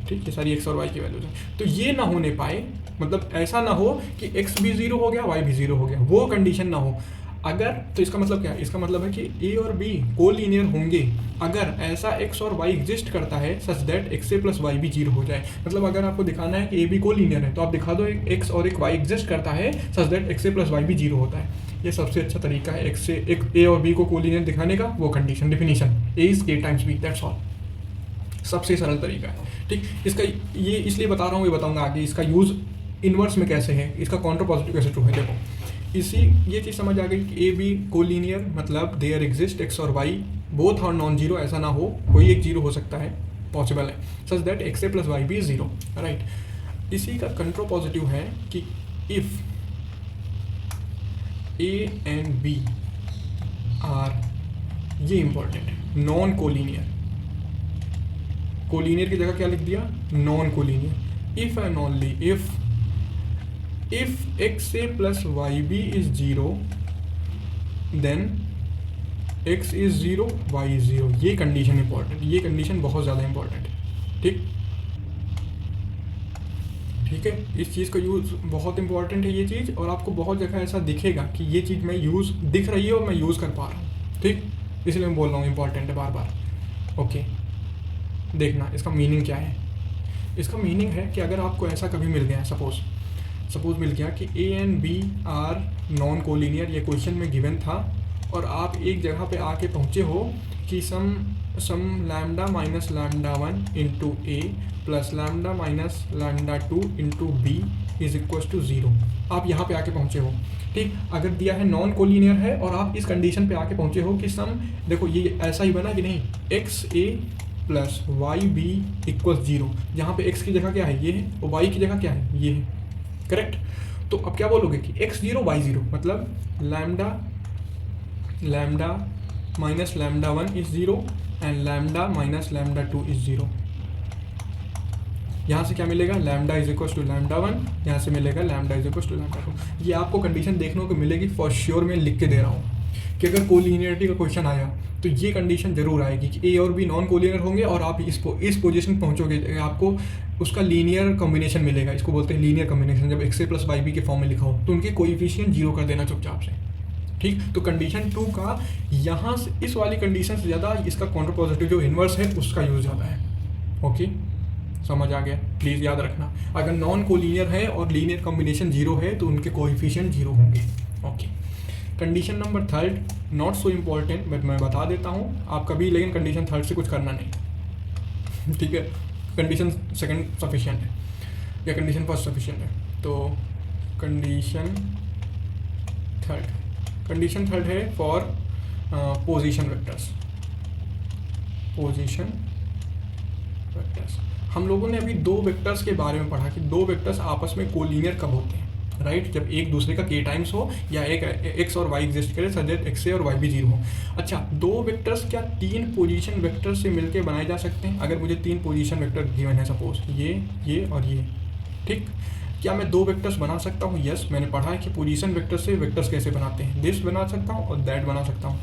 S1: ठीक है, सारी x और y की वैल्यूज हैं। तो ये ना होने पाए, मतलब ऐसा ना हो कि x भी 0 हो गया y भी 0 हो गया, वो कंडीशन ना हो। अगर तो इसका मतलब क्या है, इसका मतलब है कि a और b कोलिनियर होंगे अगर ऐसा x और y एग्जिस्ट करता है such that xa plus y भी 0 हो जाए। मतलब अगर आपको दिखाना है कि a b कोलिनियर है तो आप दिखा दो एक x और एक y एग्जिस्ट करता है such that xa plus y भी 0 होता है। ये सबसे अच्छा तरीका है एक a और b को कोलिनियर दिखाने का, वो condition definition a is k times b, that's all. सबसे सरल तरीका है, ठीक। इसका ये इसलिए बता रहा हूँ, ये बताऊंगा आगे इसका यूज़ इन्वर्स में कैसे है, इसका काउंटर पॉजिटिव कैसे ट्रू है। देखो ये चीज़ समझ आ गई कि ए बी कोलिनियर मतलब देयर एग्जिस्ट एक्स और Y both are non zero. ऐसा ना हो, कोई एक जीरो हो सकता है, पॉसिबल है, such that x A plus Y B is 0, right. इसी का कंट्रो पॉजिटिव है कि if A and B are, ये इंपॉर्टेंट है, नॉन कोलिनियर। कोलिनियर की जगह क्या लिख दिया, non collinear. If and only if X A plus Y B is zero then X is zero Y is zero. ये कंडीशन इंपॉर्टेंट, ये condition बहुत ज़्यादा इंपॉर्टेंट है। ठीक है, इस चीज़ का यूज़ बहुत इंपॉर्टेंट है ये चीज़, और आपको बहुत जगह ऐसा दिखेगा कि ये चीज़ मैं यूज़ दिख रही है और मैं यूज़ कर पा रहा हूँ। ठीक, इसलिए मैं बोल रहा हूँ इंपॉर्टेंट है बार बार। ओके, देखना इसका मीनिंग क्या है। इसका मीनिंग है कि अगर आपको ऐसा कभी मिल गया, सपोज मिल गया कि A and B are non collinear, ये क्वेश्चन में गिवन था, और आप एक जगह पे आके पहुँचे हो कि some lambda minus lambda 1 into A plus lambda minus lambda 2 into B is equal to 0। आप यहाँ पे आके पहुँचे हो। ठीक, अगर दिया है नॉन कोलिनियर है और आप इस कंडीशन पे आके पहुँचे हो कि सम, देखो ये ऐसा ही बना कि नहीं, एक्स ए प्लस वाई बी इक्वल 0, जहाँ पे एक्स की जगह क्या है, ये है, और वाई की जगह क्या है, ये है। करेक्ट। तो अब क्या बोलोगे कि एक्स 0 वाई 0, मतलब lambda minus lambda 1 is 0 and lambda minus lambda 2 is 0। यहाँ से क्या मिलेगा, lambda is equal to lambda 1, यहाँ से मिलेगा lambda is equal to lambda 2। ये आपको कंडीशन देखने को मिलेगी, फॉर श्योर मैं लिख के दे रहा हूँ कि अगर कोलिनियरिटी का क्वेश्चन आया तो ये कंडीशन जरूर आएगी कि ए और बी नॉन कोलिनियर होंगे, और आप इस पोजीशन पहुँचोगे, आपको उसका लीनियर कॉम्बिनेशन मिलेगा। इसको बोलते हैं लीनियर कॉम्बिनेशन। जब एक्स ए प्लस वाई बी के फॉर्म में लिखा हो तो उनके कोएफिशिएंट 0 कर देना चुपचाप से। ठीक, तो कंडीशन 2 का यहाँ से, इस वाली कंडीशन से ज़्यादा इसका काउंटर पॉजिटिव जो इन्वर्स है उसका यूज़ ज़्यादा है। ओके, समझ आ गया, प्लीज़ याद रखना। अगर नॉन कोलिनियर है और लीनियर कॉम्बिनेशन 0 है तो उनके कोएफिशिएंट 0 होंगे। Okay, condition number 3 not so important, but मैं बता देता हूँ आप कभी, लेकिन कंडीशन 3 से कुछ करना नहीं। ठीक है, कंडीशन 2 सफिशिएंट है या कंडीशन 1 सफिशिएंट है। तो कंडीशन 3 है फॉर पोजीशन वेक्टर्स। हम लोगों ने अभी 2 वेक्टर्स के बारे में पढ़ा कि 2 वेक्टर्स आपस में कोलिनियर कब होते हैं, राइट, जब एक दूसरे का k टाइम्स हो या एक x और y एग्जिस्ट करे सच दैट x ए और y भी 0 हो। अच्छा, 2 वेक्टर्स क्या 3 पोजीशन वेक्टर से मिलके बनाए जा सकते हैं? अगर मुझे 3 पोजीशन वेक्टर गिवन है, सपोज ये और ये, ठीक, क्या मैं 2 वेक्टर्स बना सकता हूँ? यस, मैंने पढ़ा है कि पोजीशन वेक्टर से वेक्टर्स कैसे बनाते हैं, दिस बना सकता हूँ और दैट बना सकता हूँ।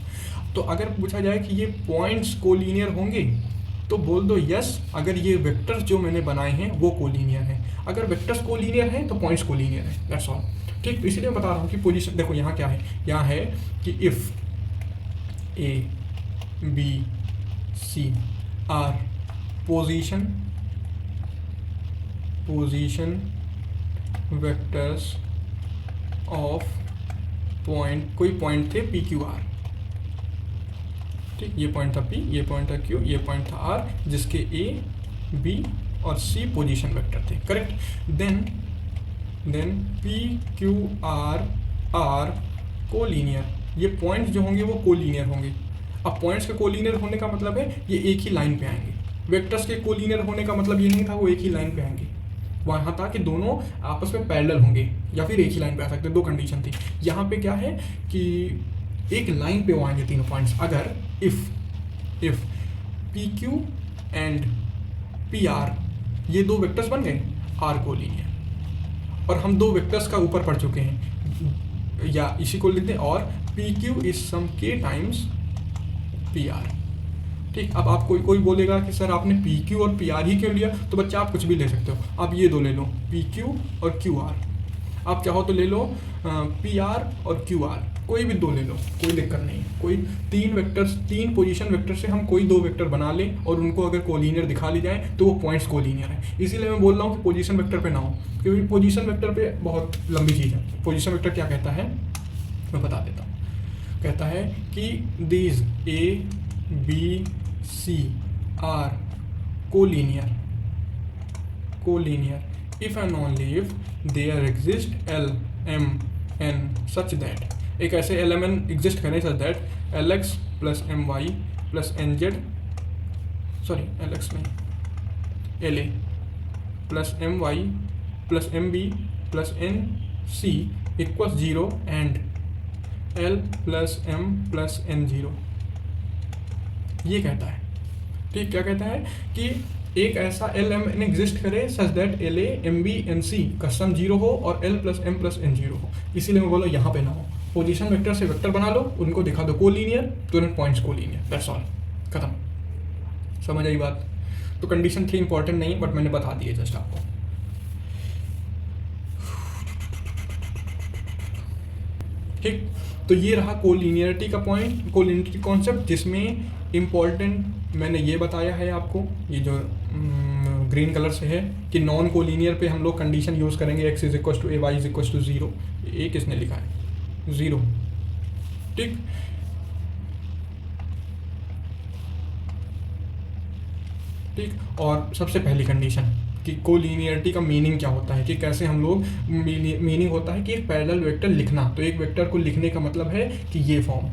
S1: तो अगर पूछा जाए कि ये पॉइंट्स कोलिनियर होंगे तो बोल दो यस, अगर ये वेक्टर्स जो मैंने बनाए हैं वो कोलिनियर हैं। अगर वेक्टर्स कोलिनियर हैं तो पॉइंट्स कोलिनियर हैं, दैट्स ऑल। ठीक, इसलिए मैं बता रहा हूँ कि पोजीशन, देखो यहाँ क्या है, यहाँ है कि if A B C are position vectors of point, कोई पॉइंट थे पी क्यू आर, ठीक, ये पॉइंट था P, ये पॉइंट था Q, ये पॉइंट था R, जिसके A, B और C पोजीशन वेक्टर थे। Correct. Then P, Q, R collinear, ये पॉइंट्स जो होंगे वो कोलिनियर होंगे। अब पॉइंट्स के कोलिनियर होने का मतलब है ये एक ही लाइन पे आएंगे। वेक्टर्स के कोलिनियर होने का मतलब ये नहीं था वो एक ही लाइन पे आएंगे, वहाँ था कि दोनों आपस में पैरेलल होंगे या फिर एक ही लाइन पे आ सकते, 2 कंडीशन थी। यहाँ पे क्या है कि एक लाइन पे वो आएंगे तीनों पॉइंट्स। अगर if P Q and P R ये 2 वेक्टर्स बन गए, आर कोलिनियर। और हम 2 वेक्टर्स का ऊपर पढ़ चुके हैं, या इसी को लिखते हैं, और पी क्यू इज सम के टाइम्स पी आर। ठीक, अब आप कोई बोलेगा कि सर आपने पी क्यू और पी आर ही क्यों लिया? तो बच्चे आप कुछ भी ले सकते हो, आप ये 2 ले लो, पी क्यू और क्यू आर। आप चाहो तो ले लो पी आर और क्यू आर, कोई भी 2 ले लो, कोई दिक्कत नहीं। कोई 3 पोजीशन वेक्टर से हम कोई 2 वेक्टर बना लें और उनको अगर कोलिनियर दिखा ली जाए तो वो पॉइंट्स कोलिनियर है। इसीलिए मैं बोल रहा हूँ कि पोजीशन वेक्टर पे ना हो, क्योंकbe पोजीशन वेक्टर पे बहुत लंबी चीज़ है। पोजीशन वेक्टर क्या कहता है मैं बता देता हूँ, कहता है कि these A B C are collinear if and only if there exist L, M, N such that, एक ऐसे LMN एग्जिस्ट करें such that LX plus MY plus NZ, sorry LX नहीं, LA plus MY plus MB plus NC equals 0 and L plus M plus N0, ये कहता है। ठीक, क्या कहता है कि एक ऐसा एल एम एन एग्जिस्ट करे such that L A M B N C का सम 0 हो और L plus M plus N 0 हो। इसीलिए मैं बोलो यहाँ पे ना हो। पोजीशन वेक्टर से वेक्टर बना लो, उनको दिखा दो कोलीनियर, तुरंत पॉइंट्स कोलीनियर, दैट्स ऑल, खत्म। समझ आई बात? तो कंडीशन 3 इंपॉर्टेंट नहीं, बट मैंने बता दिए जस्ट आपको। ठीक, तो ये रहा कोलिनियरिटी का पॉइंट, कोलिनियरिटी कॉन्सेप्ट, जिसमें इम्पॉर्टेंट मैंने ये बताया है आपको, ये जो ग्रीन कलर से है कि नॉन कोलिनियर पे हम लोग कंडीशन यूज़ करेंगे X is equal to A, Y is equal to 0। A किसने लिखा है? 0। ठीक, ठीक। और सबसे पहली कंडीशन कि कोलिनियरिटी का मीनिंग क्या होता है, कि कैसे हम लोग, मीनिंग होता है कि एक पैरेलल वेक्टर लिखना। तो एक वेक्टर को लिखने का मतलब है कि ये फॉर्म,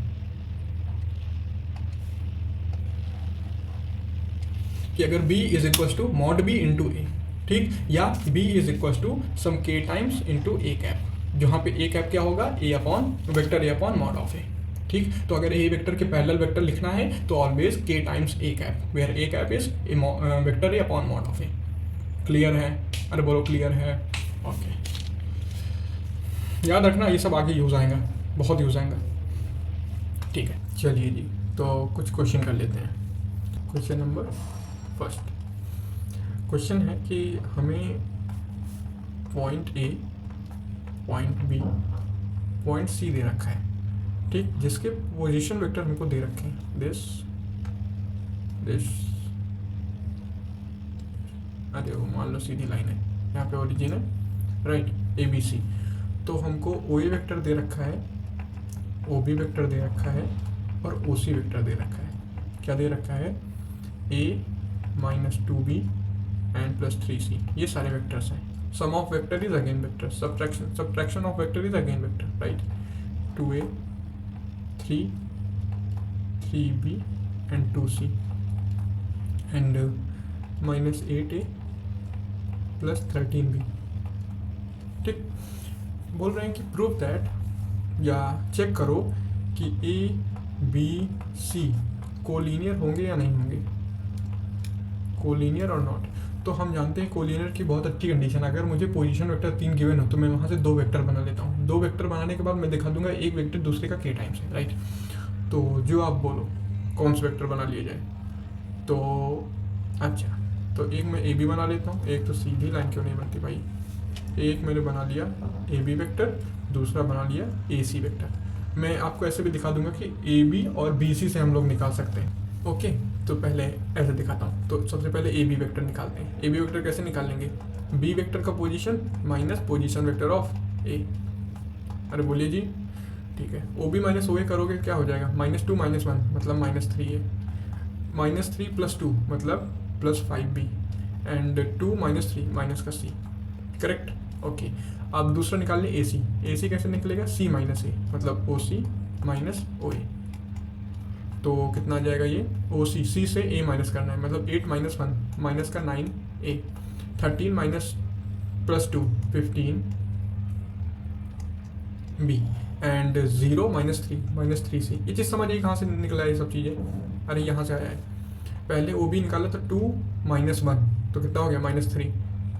S1: कि अगर b is equal to mod b into A, ठीक, या b is equal to some k times into A cap, जहाँ पे ए कैप क्या होगा? A upon vector A upon mod of A. ठीक, तो अगर ए वेक्टर के पैरेलल वेक्टर लिखना है तो always k times A cap, where A cap is vector A upon mod of A. Clear है? अरे बोलो क्लियर है? ओके, याद रखना ये सब आगे यूज़ आएगा, बहुत यूज़ आएगा। ठीक है, चलिए जी, तो कुछ क्वेश्चन कर लेते हैं। क्वेश्चन नंबर फर्स्ट क्वेश्चन है कि हमें point A, point B, point C दे रखा है, ठीक, जिसके पोजीशन वेक्टर हमको दे रखे हैं दिस, अरे वो मान लो सीधी लाइन है, यहाँ पे ओरिजिन है, राइट, ए बी सी। तो हमको ओ ए वेक्टर दे रखा है, ओ बी वेक्टर दे रखा है और ओ सी वेक्टर दे रखा है। क्या दे रखा है? ए minus 2b and plus 3c, ये सारे वेक्टर्स हैं। Sum of vector is again vector, subtraction of vector is again vector, right. 2a 3b and 2c and minus 8a plus 13b। ठीक, बोल रहे हैं कि प्रूव दैट, या चेक करो कि ए बी सी कोलिनियर होंगे या नहीं होंगे, कोलिनियर और नॉट। तो हम जानते हैं कोलिनियर की बहुत अच्छी कंडीशन, अगर मुझे पोजीशन वेक्टर 3 गिवन हो तो मैं वहाँ से 2 वेक्टर बना लेता हूँ। 2 वेक्टर बनाने के बाद मैं दिखा दूंगा एक वेक्टर दूसरे का k टाइम्स है, राइट। तो जो आप बोलो कौन सा वेक्टर बना लिया जाए। तो अच्छा, तो एक मैं ए बी बना लेता हूँ, एक तो सीधी लाइन क्यों नहीं बनती भाई। एक मैंने बना लिया ए बी वेक्टर, दूसरा बना लिया ए सी वेक्टर। मैं आपको ऐसे भी दिखा दूंगा कि ए बी और बी सी से हम लोग निकाल सकते हैं। ओके, तो पहले ऐसे दिखाता हूँ। तो सबसे पहले ए बी वेक्टर निकालते हैं। ए बी वेक्टर कैसे निकालेंगे? बी वेक्टर का position minus position vector of A. अरे बोलिए जी, ठीक है। ओ बी माइनस ओ ए करोगे क्या हो जाएगा? -2 -1 मतलब -3 है, -3 + 2 मतलब +5b एंड 2 - 3 माइनस का c, करेक्ट। ओके, अब दूसरा निकाल लें ए सी। ए सी कैसे निकलेगा? c माइनस ए मतलब ओ सी माइनस ओ ए। तो कितना आ जाएगा ये? ओ सी, सी से ए माइनस करना है मतलब 8 - 1 माइनस का 9a, 13 minus +2 15b and 0 - 3c। ये चीज़ समझिए कहाँ से निकला है ये सब चीज़ें। अरे यहाँ से आया है। पहले ओ बी निकाला तो 2 - 1 तो कितना हो गया? -3।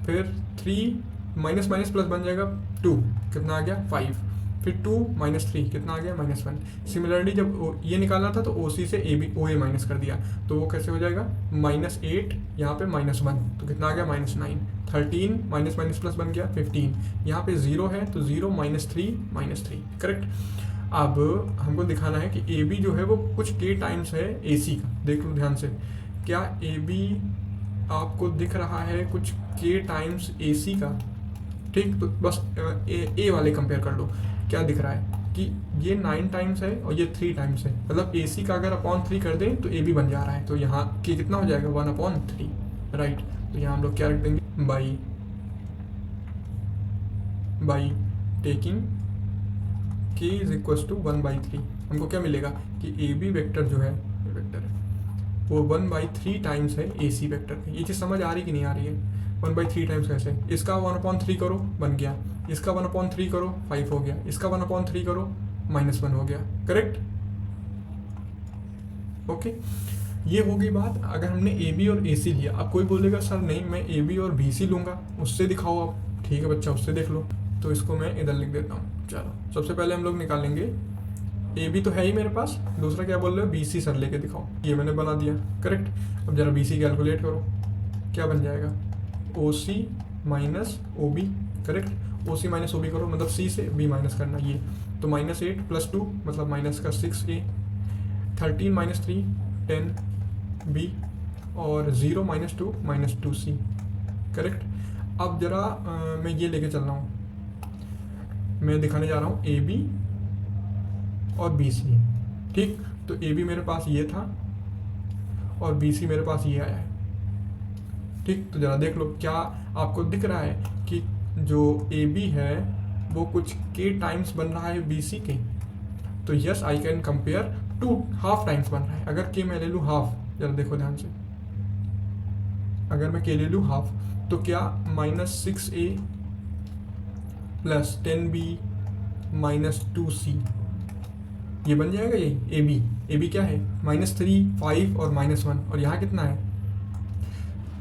S1: फिर 3 माइनस माइनस प्लस बन जाएगा 2, कितना आ गया? 5। फिर 2 - 3 कितना आ गया? -1। सिमिलरली जब ये निकालना था तो ओ सी से A B O A minus कर दिया तो वो कैसे हो जाएगा? -8 यहाँ पे -1 तो कितना आ गया? -9। 13 माइनस माइनस प्लस बन गया 15। यहाँ पे 0 है तो 0 - 3 करेक्ट। अब हमको दिखाना है कि ए बी जो है वो कुछ k टाइम्स है ए सी का। देख लो ध्यान से, क्या ए बी आपको दिख रहा है कुछ k टाइम्स ए सी का? ठीक, तो बस ए वाले कंपेयर कर लो। क्या दिख रहा है कि ये 9 टाइम्स है और ये 3 टाइम्स है, मतलब ए सी का अगर /3 कर दें तो ए बी बन जा रहा है। तो यहाँ के कितना हो जाएगा? 1/3, राइट। तो यहाँ हम लोग क्या रख देंगे? By taking k is equal to 1/3। हमको क्या मिलेगा कि ए बी वेक्टर जो है वेक्टर है वो 1/3 टाइम्स है ए सी वेक्टर। ये चीज़ समझ आ रही कि नहीं आ रही है? 1/3 टाइम्स कैसे? इसका 1/3 करो, बन गया। इसका 1/3 करो, 5 हो गया। इसका 1/3 करो, -1 हो गया, करेक्ट। ओके, ये हो गई बात अगर हमने ए बी और ए सी लिया। अब कोई बोलेगा सर नहीं मैं ए बी और बी सी लूँगा, उससे दिखाओ आप। ठीक है बच्चा, उससे देख लो। तो इसको मैं इधर लिख देता हूँ। चलो सबसे पहले हम लोग निकालेंगे, ए बी तो है ही मेरे पास, दूसरा क्या बोल रहे हो, बी सी सर लेके दिखाओ। ये मैंने बना दिया, करेक्ट। अब जरा बी सी कैलकुलेट करो, क्या बन जाएगा, ओ सी माइनस ओ बी, करेक्ट। ओ सी माइनस ओ बी करो, मतलब सी से बी माइनस करना, ये तो -8 + 2 मतलब -6a, 13 - 3 10 बी, और 0 - 2 -2c, करेक्ट। अब जरा मैं ये लेके चल रहा हूँ, मैं दिखाने जा रहा हूँ ए बी और बी सी। ठीक, तो ए बी मेरे पास ये था और बी सी मेरे पास ये आया है। ठीक, तो ज़रा देख लो, क्या आपको दिख रहा है कि जो ए बी है वो कुछ के टाइम्स बन रहा है बी सी के। तो yes I can compare to, half times बन रहा है। अगर के मैं ले लूँ हाफ, जरा देखो ध्यान से, अगर मैं के ले लूँ हाफ तो क्या -6a + 10b -2c, ये बन जाएगा यही ए बी। ए बी क्या है, -3, 5 और -1, और यहाँ कितना है,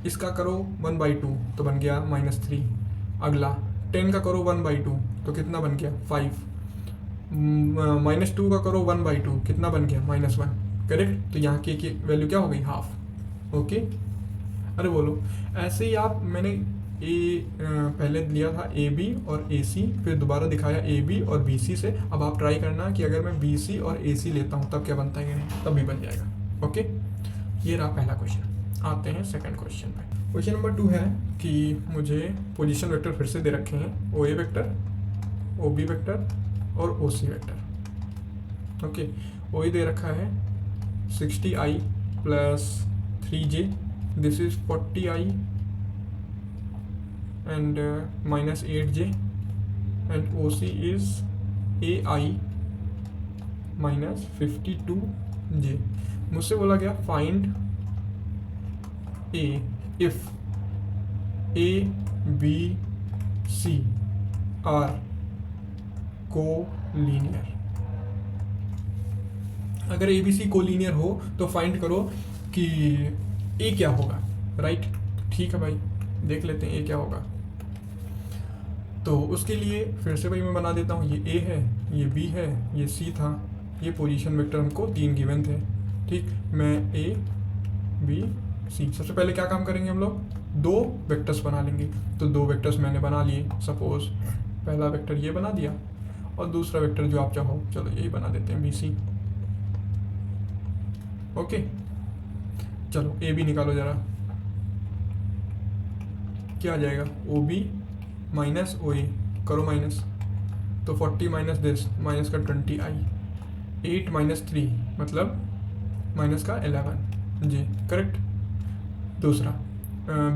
S1: इसका करो 1/2 तो बन गया -3। अगला 10 का करो 1/2 तो कितना बन गया 5। -2 का करो 1/2 कितना बन गया -1, करेक्ट। तो यहाँ की वैल्यू क्या हो गई, हाफ। ओके, अरे बोलो, ऐसे ही आप, मैंने पहले लिया था ए बी और ए सी, फिर दोबारा दिखाया ए बी और बी सी से। अब आप ट्राई करना कि अगर मैं बी सी और ए सी लेता हूँ तब क्या बनता है कि नहीं, तब भी बन जाएगा। ओके, ये रहा पहला क्वेश्चन। आते हैं सेकंड क्वेश्चन पे। क्वेश्चन नंबर 2 है कि मुझे पोजीशन वेक्टर फिर से दे रखे हैं, ओ A vector, O B vector और ओ सी वेक्टर। ओके, ओ ए दे रखा है 60i + 3j, this is 40i and -8j, and OC is AI -52j। मुझसे बोला गया find A if A B C are collinear. अगर ए बी सी कोलीनियर हो तो find करो कि ए क्या होगा, राइट। ठीक है भाई, देख लेते हैं ए क्या होगा। तो उसके लिए फिर से भाई मैं बना देता हूँ, ये ए है, ये बी है, ये सी था, ये पोजीशन वेक्टर हमको 3 गिवन थे। ठीक, मैं ए बी सी, सबसे पहले क्या काम करेंगे हम लोग, 2 वेक्टर्स बना लेंगे। तो 2 वेक्टर्स मैंने बना लिए, सपोज पहला वेक्टर ये बना दिया और दूसरा वेक्टर जो आप चाहो, चलो यही बना देते हैं बी सी। ओके, चलो ए बी निकालो जरा, क्या आ जाएगा, ओ बी माइनस ओ ए, करो माइनस, तो 40 माइनस दिस, माइनस का 20i, 8 - 3 मतलब माइनस का 11 जी, करेक्ट। दूसरा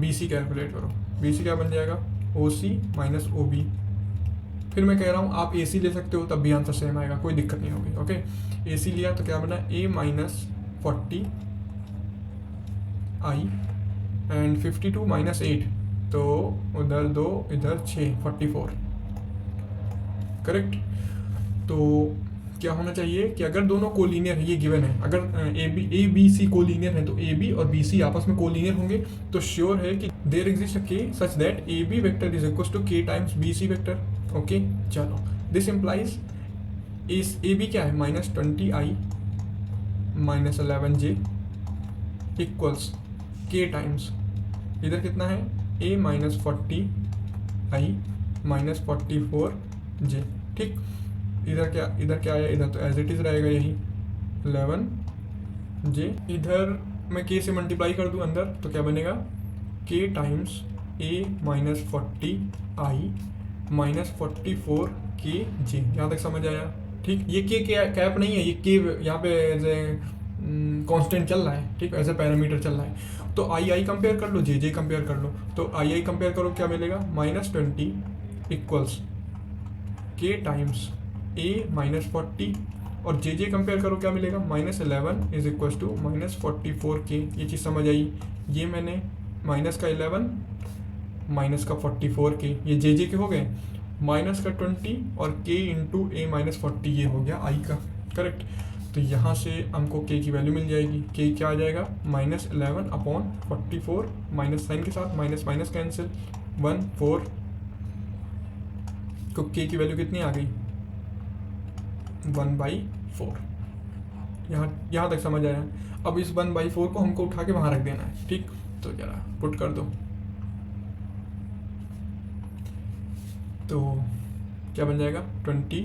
S1: बी सी कैलकुलेट करो, बी सी क्या बन जाएगा, ओ सी माइनस ओ बी। फिर मैं कह रहा हूँ आप ए सी ले सकते हो, तब भी आंसर सेम आएगा, कोई दिक्कत नहीं होगी। ओके, ए सी लिया तो क्या बना, ए -40i एंड 52 - 8, तो उधर 2 इधर 6, 44, करेक्ट। तो क्या होना चाहिए कि अगर दोनों कोलीनियर है, ये गिवन है, अगर ए बी सी कोलीनियर है तो ए बी और बी सी आपस में कोलीनियर होंगे, तो श्योर है कि there exist a K such that A B vector is equal to K times B C vector. Okay, चलो दिस इम्प्लाइज इस ए बी क्या है, -20i -11j इक्वल्स के टाइम्स, इधर कितना है, a -40i -44j। ठीक, इधर क्या आया, इधर तो एज इट इज़ रहेगा यही 11j। इधर मैं k से मल्टीप्लाई कर दूं अंदर, तो क्या बनेगा, k times a -40i -44kj। यहाँ तक समझ आया। ठीक, ये k कैप नहीं है, ये k यहाँ पे एज ए कांस्टेंट चल रहा है, ठीक, ऐसे पैरामीटर चल रहा है। तो आई कंपेयर कर लो, जे कंपेयर कर लो, तो आई कंपेयर करो, क्या मिलेगा, -20 इक्वल्स के टाइम्स a -40, और जे कंपेयर करो, क्या मिलेगा, -11 इज इक्वल्स टू -44k। ये चीज़ समझ आई। ये मैंने माइनस का 11 माइनस का 44k, ये जे के हो गए, माइनस का 20 और k इंटू ए माइनस 40 ये हो गया i का, करेक्ट। तो यहाँ से हमको k की वैल्यू मिल जाएगी, k क्या आ जाएगा -11/44, माइनस साइन के साथ माइनस माइनस कैंसिल 1 4, तो k की वैल्यू कितनी आ गई 1/4। यहाँ तक समझ आया। अब इस 1/4 को हमको उठा के वहाँ रख देना है, ठीक। तो जरा पुट कर दो, तो क्या बन जाएगा 20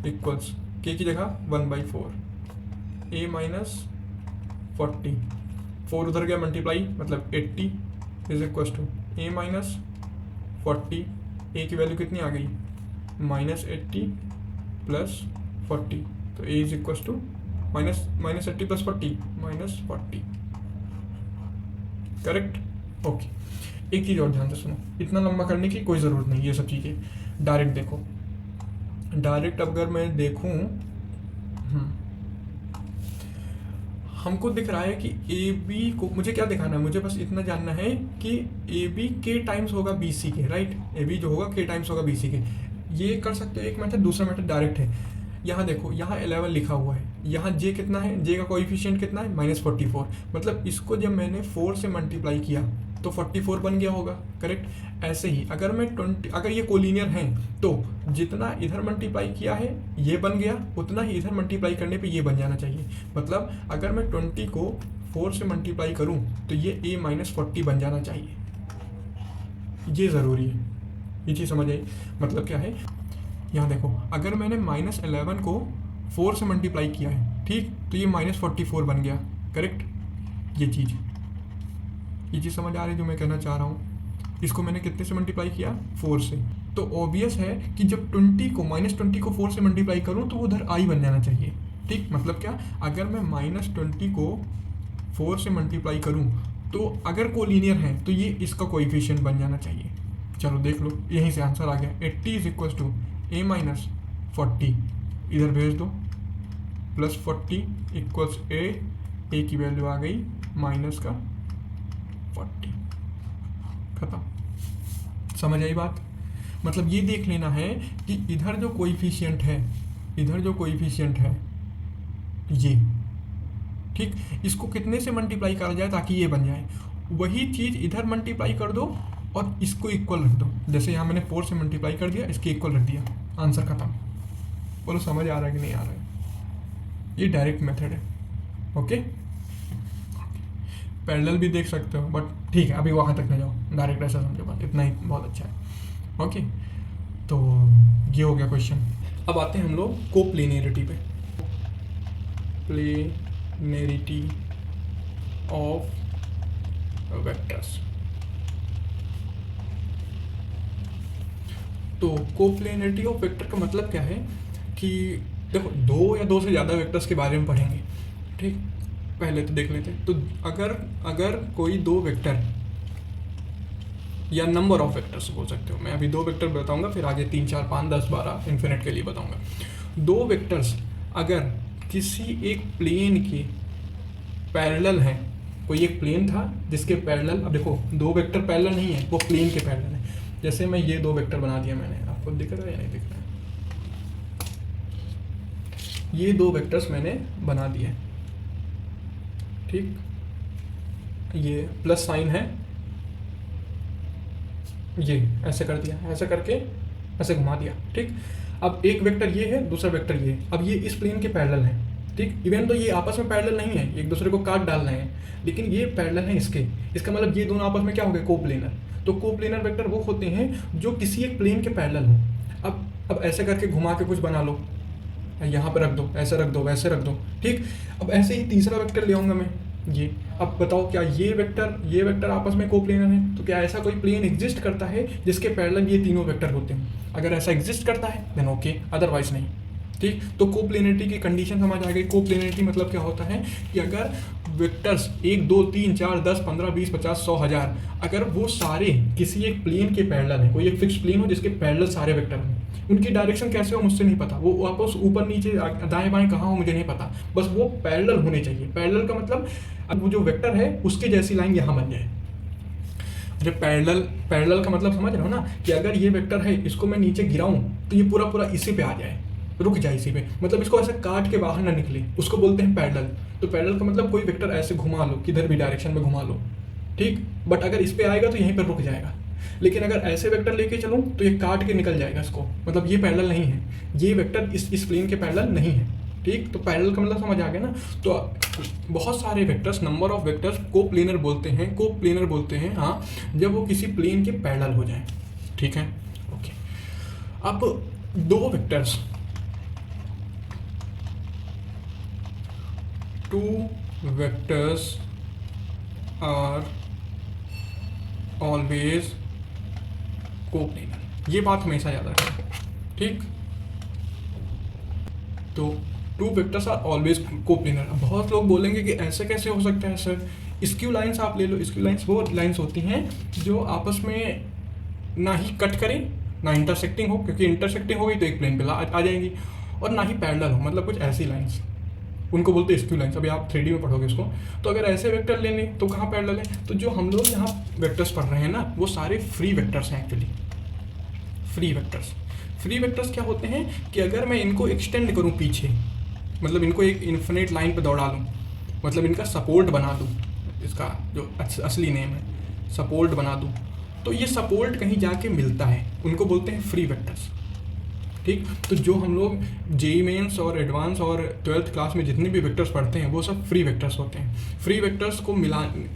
S1: इक्वल्स k की जगह 1/4 a माइनस 40, 4 उधर गया मल्टीप्लाई मतलब 80 is equals to a minus 40, a की वैल्यू कितनी आ गई -80 प्लस 40, तो a is equals to -80 plus 40 -40, correct. Okay, एक चीज़ और ध्यान से सुनो, इतना लंबा करने की कोई ज़रूरत नहीं, ये सब चीज़ें डायरेक्ट देखो। डायरेक्ट अगर मैं देखूं, हमको दिख रहा है कि ए बी को मुझे क्या दिखाना है, मुझे बस इतना जानना है कि ए बी के टाइम्स होगा बी सी के, राइट। ए बी जो होगा के टाइम्स होगा बी सी के। ये कर सकते हो एक मेथड, दूसरा मेथड डायरेक्ट है। यहाँ देखो, यहाँ 11 लिखा हुआ है, यहाँ जे कितना है, जे का कोएफिशिएंट कितना है -44, मतलब इसको जब मैंने 4 से मल्टीप्लाई किया तो 44 बन गया होगा, करेक्ट। ऐसे ही अगर मैं 20, अगर ये कोलिनियर हैं तो जितना इधर मल्टीप्लाई किया है ये बन गया, उतना ही इधर मल्टीप्लाई करने पे ये बन जाना चाहिए। मतलब अगर मैं 20 को 4 से मल्टीप्लाई करूं तो ये a माइनस 40 बन जाना चाहिए, ये ज़रूरी है। ये चीज़ समझ आई, मतलब क्या है, यहाँ देखो, अगर मैंने -11 को 4 से मल्टीप्लाई किया है, ठीक, तो ये -44 बन गया, करेक्ट। ये चीज़ समझ आ रही है जो मैं कहना चाह रहा हूँ। इसको मैंने कितने से मल्टीप्लाई किया 4 से, तो ऑब्वियस है कि जब 20 को -20 को 4 से मल्टीप्लाई करूँ तो उधर i बन जाना चाहिए, ठीक। मतलब क्या, अगर मैं -20 को 4 से मल्टीप्लाई करूँ तो अगर कोलिनियर है तो ये इसका कोएफिशिएंट बन जाना चाहिए। चलो देख लो, यहीं से आंसर आ गया। 80 is equals to a minus 40, इधर भेज दो, प्लस 40 इक्वल्स a की वैल्यू आ गई माइनस का 40, खत्म। समझ आई बात। मतलब ये देख लेना है कि इधर जो कोएफिशिएंट है ये, ठीक, इसको कितने से मल्टीप्लाई करा जाए ताकि ये बन जाए। वही चीज़ इधर मल्टीप्लाई कर दो और इसको इक्वल रख दो। जैसे यहाँ मैंने 4 से मल्टीप्लाई कर दिया, इसके इक्वल रख दिया, आंसर खत्म। बोलो समझ आ रहा है कि नहीं आ रहा है। ये डायरेक्ट मेथड है, ओके। पैरेलल भी देख सकते हो, बट ठीक है, अभी वहाँ तक ना जाओ, डायरेक्ट ऐसा समझो, बस इतना ही बहुत अच्छा है, ओके। तो ये हो गया क्वेश्चन। अब आते हैं हम लोग कोप्लेनरिटी पे। Planarity of vectors. तो कोप्लेनरिटी ऑफ वेक्टर का मतलब क्या है कि देखो, 2 या 2 से ज़्यादा वेक्टर्स के बारे में पढ़ेंगे, ठीक। पहले तो देख लेते हैं। तो अगर कोई 2 वेक्टर या नंबर ऑफ वेक्टर्स बोल सकते हो, मैं अभी 2 वेक्टर बताऊंगा, फिर आगे 3 4 5 10 12 इन्फिनिट के लिए बताऊंगा। 2 वेक्टर्स अगर किसी एक प्लेन के पैरेलल हैं, कोई एक प्लेन था जिसके पैरेलल, अब देखो 2 वेक्टर पैरेलल नहीं है, वो प्लेन के पैरेलल है। जैसे मैं ये 2 वेक्टर बना दिया मैंने, आपको दिख रहा है या नहीं दिख रहा है, ये 2 वेक्टर्स मैंने बना दिए, ठीक। ये प्लस साइन है, ये ऐसे कर दिया, ऐसे करके ऐसे घुमा दिया, ठीक। अब एक वेक्टर ये है, दूसरा वेक्टर ये है। अब ये इस प्लेन के पैरेलल है, ठीक। इवन तो ये आपस में पैरेलल नहीं है, एक दूसरे को काट डालना है, लेकिन ये पैरेलल है इसके। इसका मतलब ये दोनों आपस में क्या हो गए, कोप्लेनर। तो कोप्लेनर वेक्टर वो होते हैं जो किसी एक प्लेन के पैरेलल हो। अब ऐसे करके घुमा के कुछ बना लो, यहाँ पर रख दो, ऐसे रख दो, वैसे रख दो, ठीक। अब ऐसे ही तीसरा वेक्टर ले आऊँगा मैं, ये। अब बताओ, क्या ये वेक्टर आपस में कोप्लेनर है? तो क्या ऐसा कोई प्लेन एग्जिस्ट करता है जिसके पैरेलल ये तीनों वेक्टर होते हैं? अगर ऐसा एग्जिस्ट करता है देन ओके, अदरवाइज नहीं, ठीक। तो कोप्लेनरिटी की कंडीशन समझ आ गई। कोप्लेनरिटी मतलब क्या होता है कि अगर वेक्टर्स 1 2 3 4 10 15 20 50 100 1000, अगर वो सारे किसी एक प्लेन के पैरेलल है, कोई एक फिक्स प्लेन हो जिसके पैरेलल सारे वेक्टर हैं, उनकी डायरेक्शन कैसे हो मुझसे नहीं पता, वो आपस ऊपर नीचे दाएं बाएं कहाँ हो मुझे नहीं पता, बस वो पैरेलल होने चाहिए। पैरेलल का मतलब अब वो जो वेक्टर है उसके जैसी लाइन यहाँ बन जाए। जब पैरेलल, पैरेलल का मतलब समझ रहे हो ना, कि अगर ये वेक्टर है इसको मैं नीचे गिराऊं तो ये पूरा पूरा इसी पे आ जाए, रुक जाए इसी पे, मतलब इसको ऐसे काट के बाहर ना निकले, उसको बोलते हैं पैरेलल। तो पैरेलल का मतलब कोई वेक्टर ऐसे घुमा लो, किधर भी डायरेक्शन में घुमा लो, ठीक, बट अगर इस पे आएगा तो यहीं पर रुक जाएगा। लेकिन अगर ऐसे वेक्टर लेके चलूं तो ये काट के निकल जाएगा इसको, मतलब ये पैरेलल नहीं है, ये वेक्टर इस प्लेन के पैरेलल नहीं है, ठीक। तो पैरेलल का मतलब समझ आ गया ना। तो बहुत सारे वेक्टर्स, नंबर ऑफ वेक्टर्स को प्लेनर बोलते हैं, को प्लेनर बोलते हैं, हाँ, जब वो किसी प्लेन के पैरेलल हो जाए, ठीक है, ओके। अब दो vectors, two vectors are always coplanar, ये बात हमेशा याद रखें, ठीक। तो two vectors are always coplanar. अब बहुत लोग बोलेंगे कि ऐसे कैसे हो सकता है सर, स्क्यू लाइंस आप ले लो। स्क्यू लाइंस वो लाइंस होती हैं जो आपस में ना ही कट करें ना इंटरसेक्टिंग हो, क्योंकि इंटरसेक्टिंग होगी तो एक प्लेन पे आ जाएंगी, और ना ही पैरेलल हो, मतलब कुछ ऐसी लाइंस, उनको बोलते हैं स्क्यू लाइंस। अभी आप 3D में पढ़ोगे इसको। तो अगर ऐसे वेक्टर ले लें तो कहाँ पैरेलल है? तो जो हम लोग यहाँ वेक्टर्स पढ़ रहे हैं ना, वो सारे फ्री वेक्टर्स हैं actually, free vectors. Free vectors क्या होते हैं कि अगर मैं इनको एक्सटेंड करूँ पीछे, मतलब इनको एक इन्फिनिट लाइन पे दौड़ा लूँ, मतलब इनका सपोर्ट बना दूँ, इसका जो असली नेम है सपोर्ट बना दूँ, तो ये सपोर्ट कहीं जाके मिलता है, उनको बोलते हैं फ्री वेक्टर्स, ठीक। तो जो हम लोग जेईई मेंस और एडवांस और 12th क्लास में जितने भी वेक्टर्स पढ़ते हैं वो सब फ्री वेक्टर्स होते हैं। फ्री वेक्टर्स को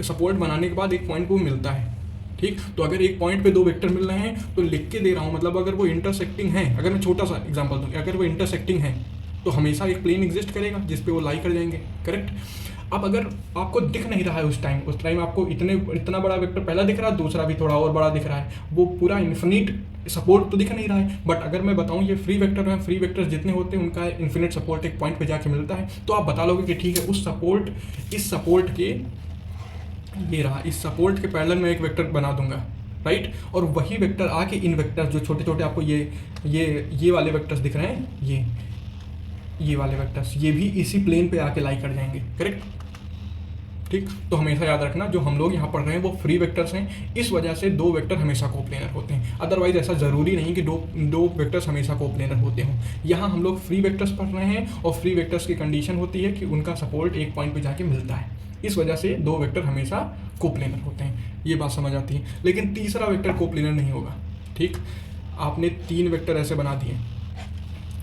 S1: सपोर्ट बनाने के बाद एक पॉइंट को मिलता है, ठीक। तो अगर एक पॉइंट पे दो वेक्टर मिल रहे हैं तो लिख के दे रहा हूँ, मतलब अगर वो इंटरसेक्टिंग है, अगर मैं छोटा सा एग्जांपल दूँ, अगर वो इंटरसेक्टिंग है तो हमेशा एक प्लेन एग्जिस्ट करेगा जिस पे वो लाई कर जाएंगे, करेक्ट। अब अगर आपको दिख नहीं रहा है उस टाइम आपको इतना बड़ा वेक्टर पहला दिख रहा है, दूसरा भी थोड़ा और बड़ा दिख रहा है, वो पूरा इन्फिनिट सपोर्ट तो दिख नहीं रहा है। बट अगर मैं बताऊं ये फ्री वेक्टर है, फ्री वेक्टर्स जितने होते हैं उनका इन्फिनिट सपोर्ट एक पॉइंट पे जाके मिलता है, तो आप बता लोगे कि ठीक है, इस सपोर्ट के, ये रहा, इस सपोर्ट के पैरेलल में एक वेक्टर बना दूंगा, राइट। और वही वेक्टर आके इन वेक्टर्स जो छोटे छोटे आपको ये वाले वेक्टर्स दिख रहे हैं, ये वाले वेक्टर्स, ये भी इसी प्लेन पे आके लाई कर जाएंगे, करेक्ट, ठीक। तो हमेशा याद रखना जो हम लोग यहाँ पढ़ रहे हैं वो फ्री वेक्टर्स हैं, इस वजह से दो वेक्टर हमेशा कोप्लेनर होते हैं। अदरवाइज ऐसा ज़रूरी नहीं कि दो वेक्टर्स हमेशा कोप्लेनर होते हों। यहाँ हम लोग फ्री वेक्टर्स पढ़ रहे हैं और फ्री वेक्टर्स की कंडीशन होती है कि उनका सपोर्ट एक पॉइंट पे जाके मिलता है, इस वजह से दो वेक्टर हमेशा कोप्लेनर होते हैं, ये बात समझ आती है। लेकिन तीसरा वेक्टर कोप्लेनर नहीं होगा, ठीक। आपने 3 वेक्टर ऐसे बना दिए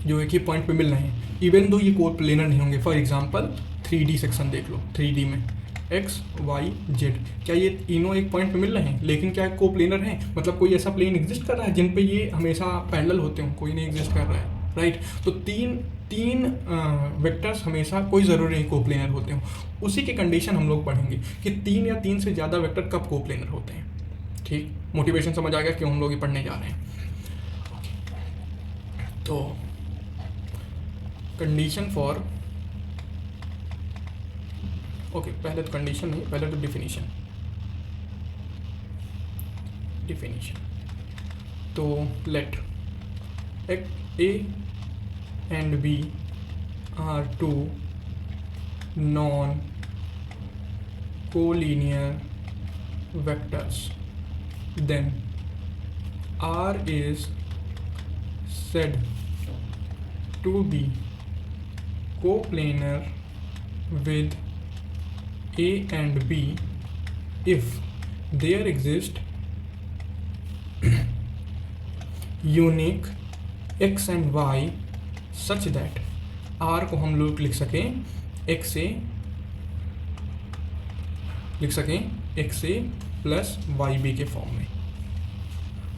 S1: जो एक ही पॉइंट पे मिल रहे हैं, इवन दो ये कोप्लेनर नहीं होंगे। फॉर एग्जांपल 3D सेक्शन देख लो, 3D में x y z, क्या ये तीनों एक पॉइंट पे मिल रहे हैं, लेकिन क्या कोप्लेनर हैं? मतलब कोई ऐसा प्लेन एग्जिस्ट कर रहा है जिन पे ये हमेशा पैरेलल होते हों? कोई नहीं एग्जिस्ट कर रहा है, राइट। तो तीन वेक्टर्स हमेशा कोई ज़रूरी नहीं कोप्लेनर होते हों। उसी की कंडीशन हम लोग पढ़ेंगे कि 3 या 3 से ज़्यादा वेक्टर कब कोप्लेनर होते हैं, ठीक। मोटिवेशन समझ आ गया क्यों हम लोग ये पढ़ने जा रहे हैं। तो कंडीशन फॉर, ओके, पहले तो कंडीशन नहीं, पहले तो डिफिनीशन। तो late A and B are two non collinear vectors, then R is said to be coplanar with A and B if there exist unique x and y such that R को हम लोग लिख सकें x a plus Y B के form में।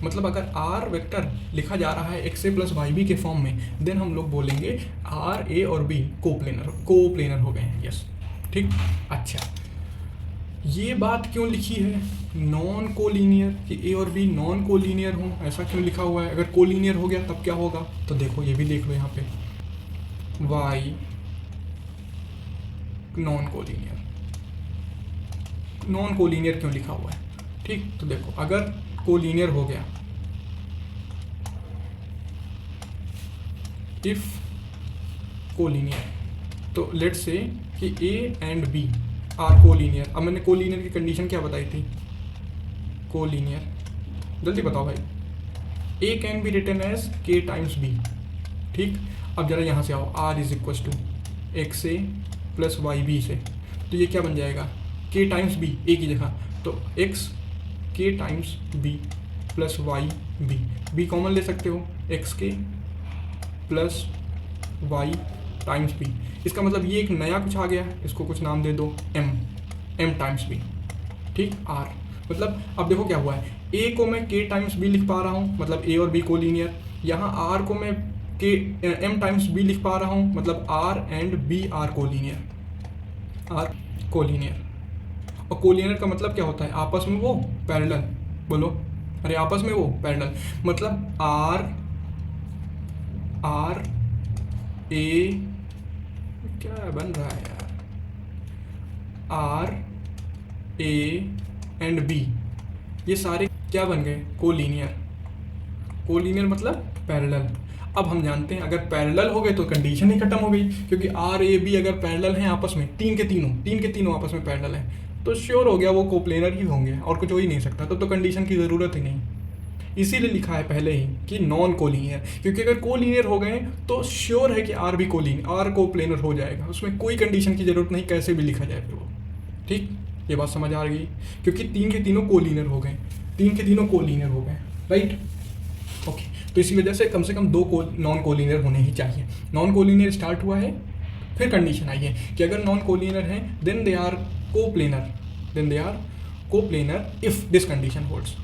S1: मतलब अगर R vector लिखा जा रहा है x a plus Y B के फॉर्म में, देन हम लोग बोलेंगे R a और B कोप्लेनर हो गए हैं, यस, ठीक। अच्छा, ये बात क्यों लिखी है नॉन कोलीनियर, कि ए और बी नॉन कोलीनियर हों, ऐसा क्यों लिखा हुआ है? अगर कोलीनियर हो गया तब क्या होगा? तो देखो ये भी देख लो यहाँ पे, वाई नॉन कोलीनियर क्यों लिखा हुआ है, ठीक। तो देखो अगर कोलीनियर हो गया, इफ कोलीनियर, तो लेट्स से कि A and B are collinear. अब मैंने कोलीनियर की कंडीशन क्या बताई थी? कोलिनियर, जल्दी बताओ भाई। A can be written as K times B, ठीक। अब जरा यहाँ से आओ, R is equal to x A plus Y B से, तो ये क्या बन जाएगा, के टाइम्स बी, ए की जगह, तो X K times B plus Y B, B common ले सकते हो, एक्स के प्लस वाई टाइम्स बी। इसका मतलब ये एक नया कुछ आ गया है, इसको कुछ नाम दे दो एम, एम टाइम्स बी, ठीक। आर मतलब अब देखो क्या हुआ है, ए को मैं के टाइम्स बी लिख पा रहा हूँ, मतलब ए और बी कोलिनियर। यहाँ आर को मैं के एम टाइम्स बी लिख पा रहा हूँ, मतलब R and B are collinear, R collinear. और कोलिनियर का मतलब क्या होता है, आपस में वो पैरेलल, बोलो, अरे आपस में वो पैरेलल, मतलब आर आर ए, क्या बन रहा है यार, आर ए एंड बी, ये सारे क्या बन गए, कोलिनियर। कोलिनियर मतलब पैरेलल। अब हम जानते हैं अगर पैरेलल हो गए तो कंडीशन ही खत्म हो गई, क्योंकि आर ए बी अगर पैरेलल हैं आपस में, तीन के तीनों आपस में पैरेलल हैं, तो श्योर हो गया वो कोप्लेनर ही होंगे, और कुछ हो ही नहीं सकता, तो कंडीशन की ज़रूरत ही नहीं। इसीलिए लिखा है पहले ही कि नॉन कोलिनियर, क्योंकि अगर कोलिनियर हो गए तो श्योर है कि आर भी आर कोप्लेनर हो जाएगा, उसमें कोई कंडीशन की ज़रूरत नहीं, कैसे भी लिखा जाए फिर वो, ठीक। ये बात समझ आ गई, क्योंकि तीन के तीनों कोलिनियर हो गए, राइट। ओके, तो इसी वजह से कम दो नॉन कोलिनियर होने ही चाहिए। नॉन कोलिनियर स्टार्ट हुआ है, फिर कंडीशन आई है कि अगर नॉन कोलिनियर हैं then they are coplanar, if this condition holds,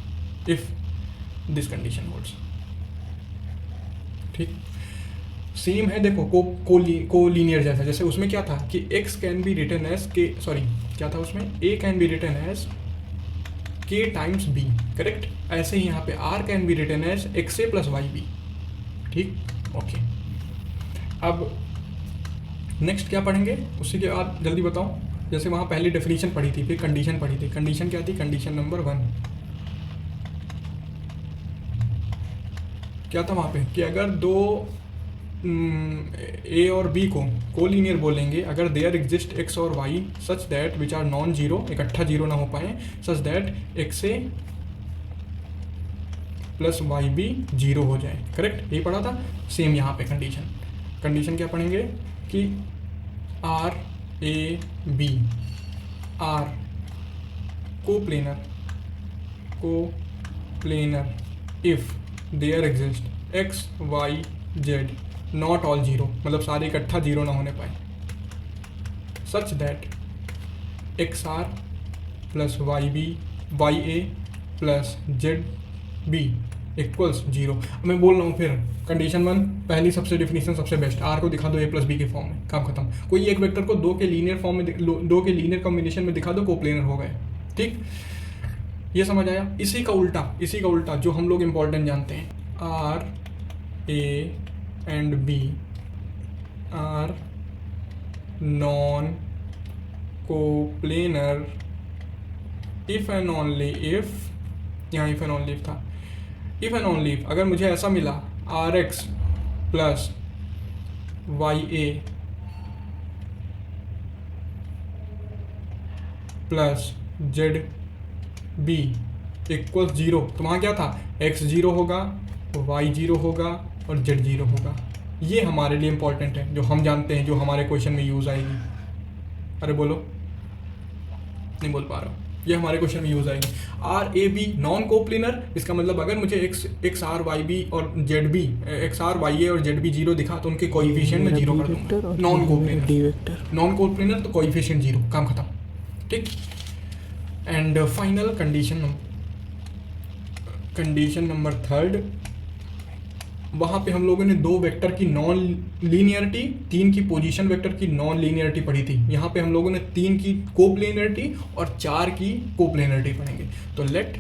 S1: ठीक। सेम है देखो कोलिनियर जैसा, जैसे उसमें क्या था कि x can be written as K, sorry क्या था उसमें, a can be written as k times b, करेक्ट। ऐसे ही यहाँ पे r can be written as x A plus Y B, ठीक। ओके, अब नेक्स्ट क्या पढ़ेंगे उसी के बाद जल्दी बताओ। जैसे वहाँ पहले डेफिनेशन पढ़ी थी, फिर कंडीशन पढ़ी थी, कंडीशन क्या थी, कंडीशन नंबर 1 क्या था वहाँ पे कि अगर दो ए और बी को कोलिनियर बोलेंगे अगर देयर एग्जिस्ट एक्स और y such that which are non zero, इकट्ठा जीरो ना हो पाए, such that x A plus Y b zero हो जाए, करेक्ट, यही पढ़ा था। सेम यहाँ पे कंडीशन क्या पढ़ेंगे कि r A b are coplanar if there exist x y z not all zero, मतलब सारे इकट्ठा जीरो ना होने पाए, such that x r plus Y b y a plus z b equals zero. मैं बोल रहा हूँ फिर कंडीशन 1 पहली सबसे डेफिनेशन सबसे बेस्ट, आर को दिखा दो ए प्लस बी के फॉर्म में, काम खत्म। कोई एक वेक्टर को दो के लीनियर फॉर्म में, दो के लीनियर कॉम्बिनेशन में दिखा दो, कोप्लेनर हो गए, ठीक। ये समझ आया। इसी का उल्टा जो हम लोग इम्पोर्टेंट जानते हैं, r a and B are non coplanar if and only if, यहाँ इफ एंड ओनली इफ था, इफ एंड ओनली इफ अगर मुझे ऐसा मिला r x plus y a plus z b equal zero, तो वहाँ क्या था, एक्स जीरो होगा, वाई जीरो होगा और जेड जीरो होगा। ये हमारे लिए इंपॉर्टेंट है, जो हम जानते हैं, जो हमारे क्वेश्चन में यूज़ आएगी। अरे बोलो, नहीं बोल पा रहा हूँ। ये हमारे क्वेश्चन में यूज़ आएगी। आर ए बी नॉन कोप्लेनर, इसका मतलब अगर मुझे एक्स आर वाई बी और Z B, X R Y A और जेड बी जीरो दिखा तो उनके कोएफिशिएंट में जीरो कर दूंगा। नॉन कोप्लेनर तो कोएफिशिएंट जीरो, काम खत्म, ठीक। एंड फाइनल कंडीशन नंबर 3, वहाँ पे हम लोगों ने दो वेक्टर की नॉन लीनियरिटी, तीन की पोजीशन वेक्टर की नॉन लीनियरिटी पढ़ी थी। यहाँ पे हम लोगों ने 3 की कोप्लेनरिटी और 4 की कोप्लेनरिटी पढ़ेंगे। तो लेट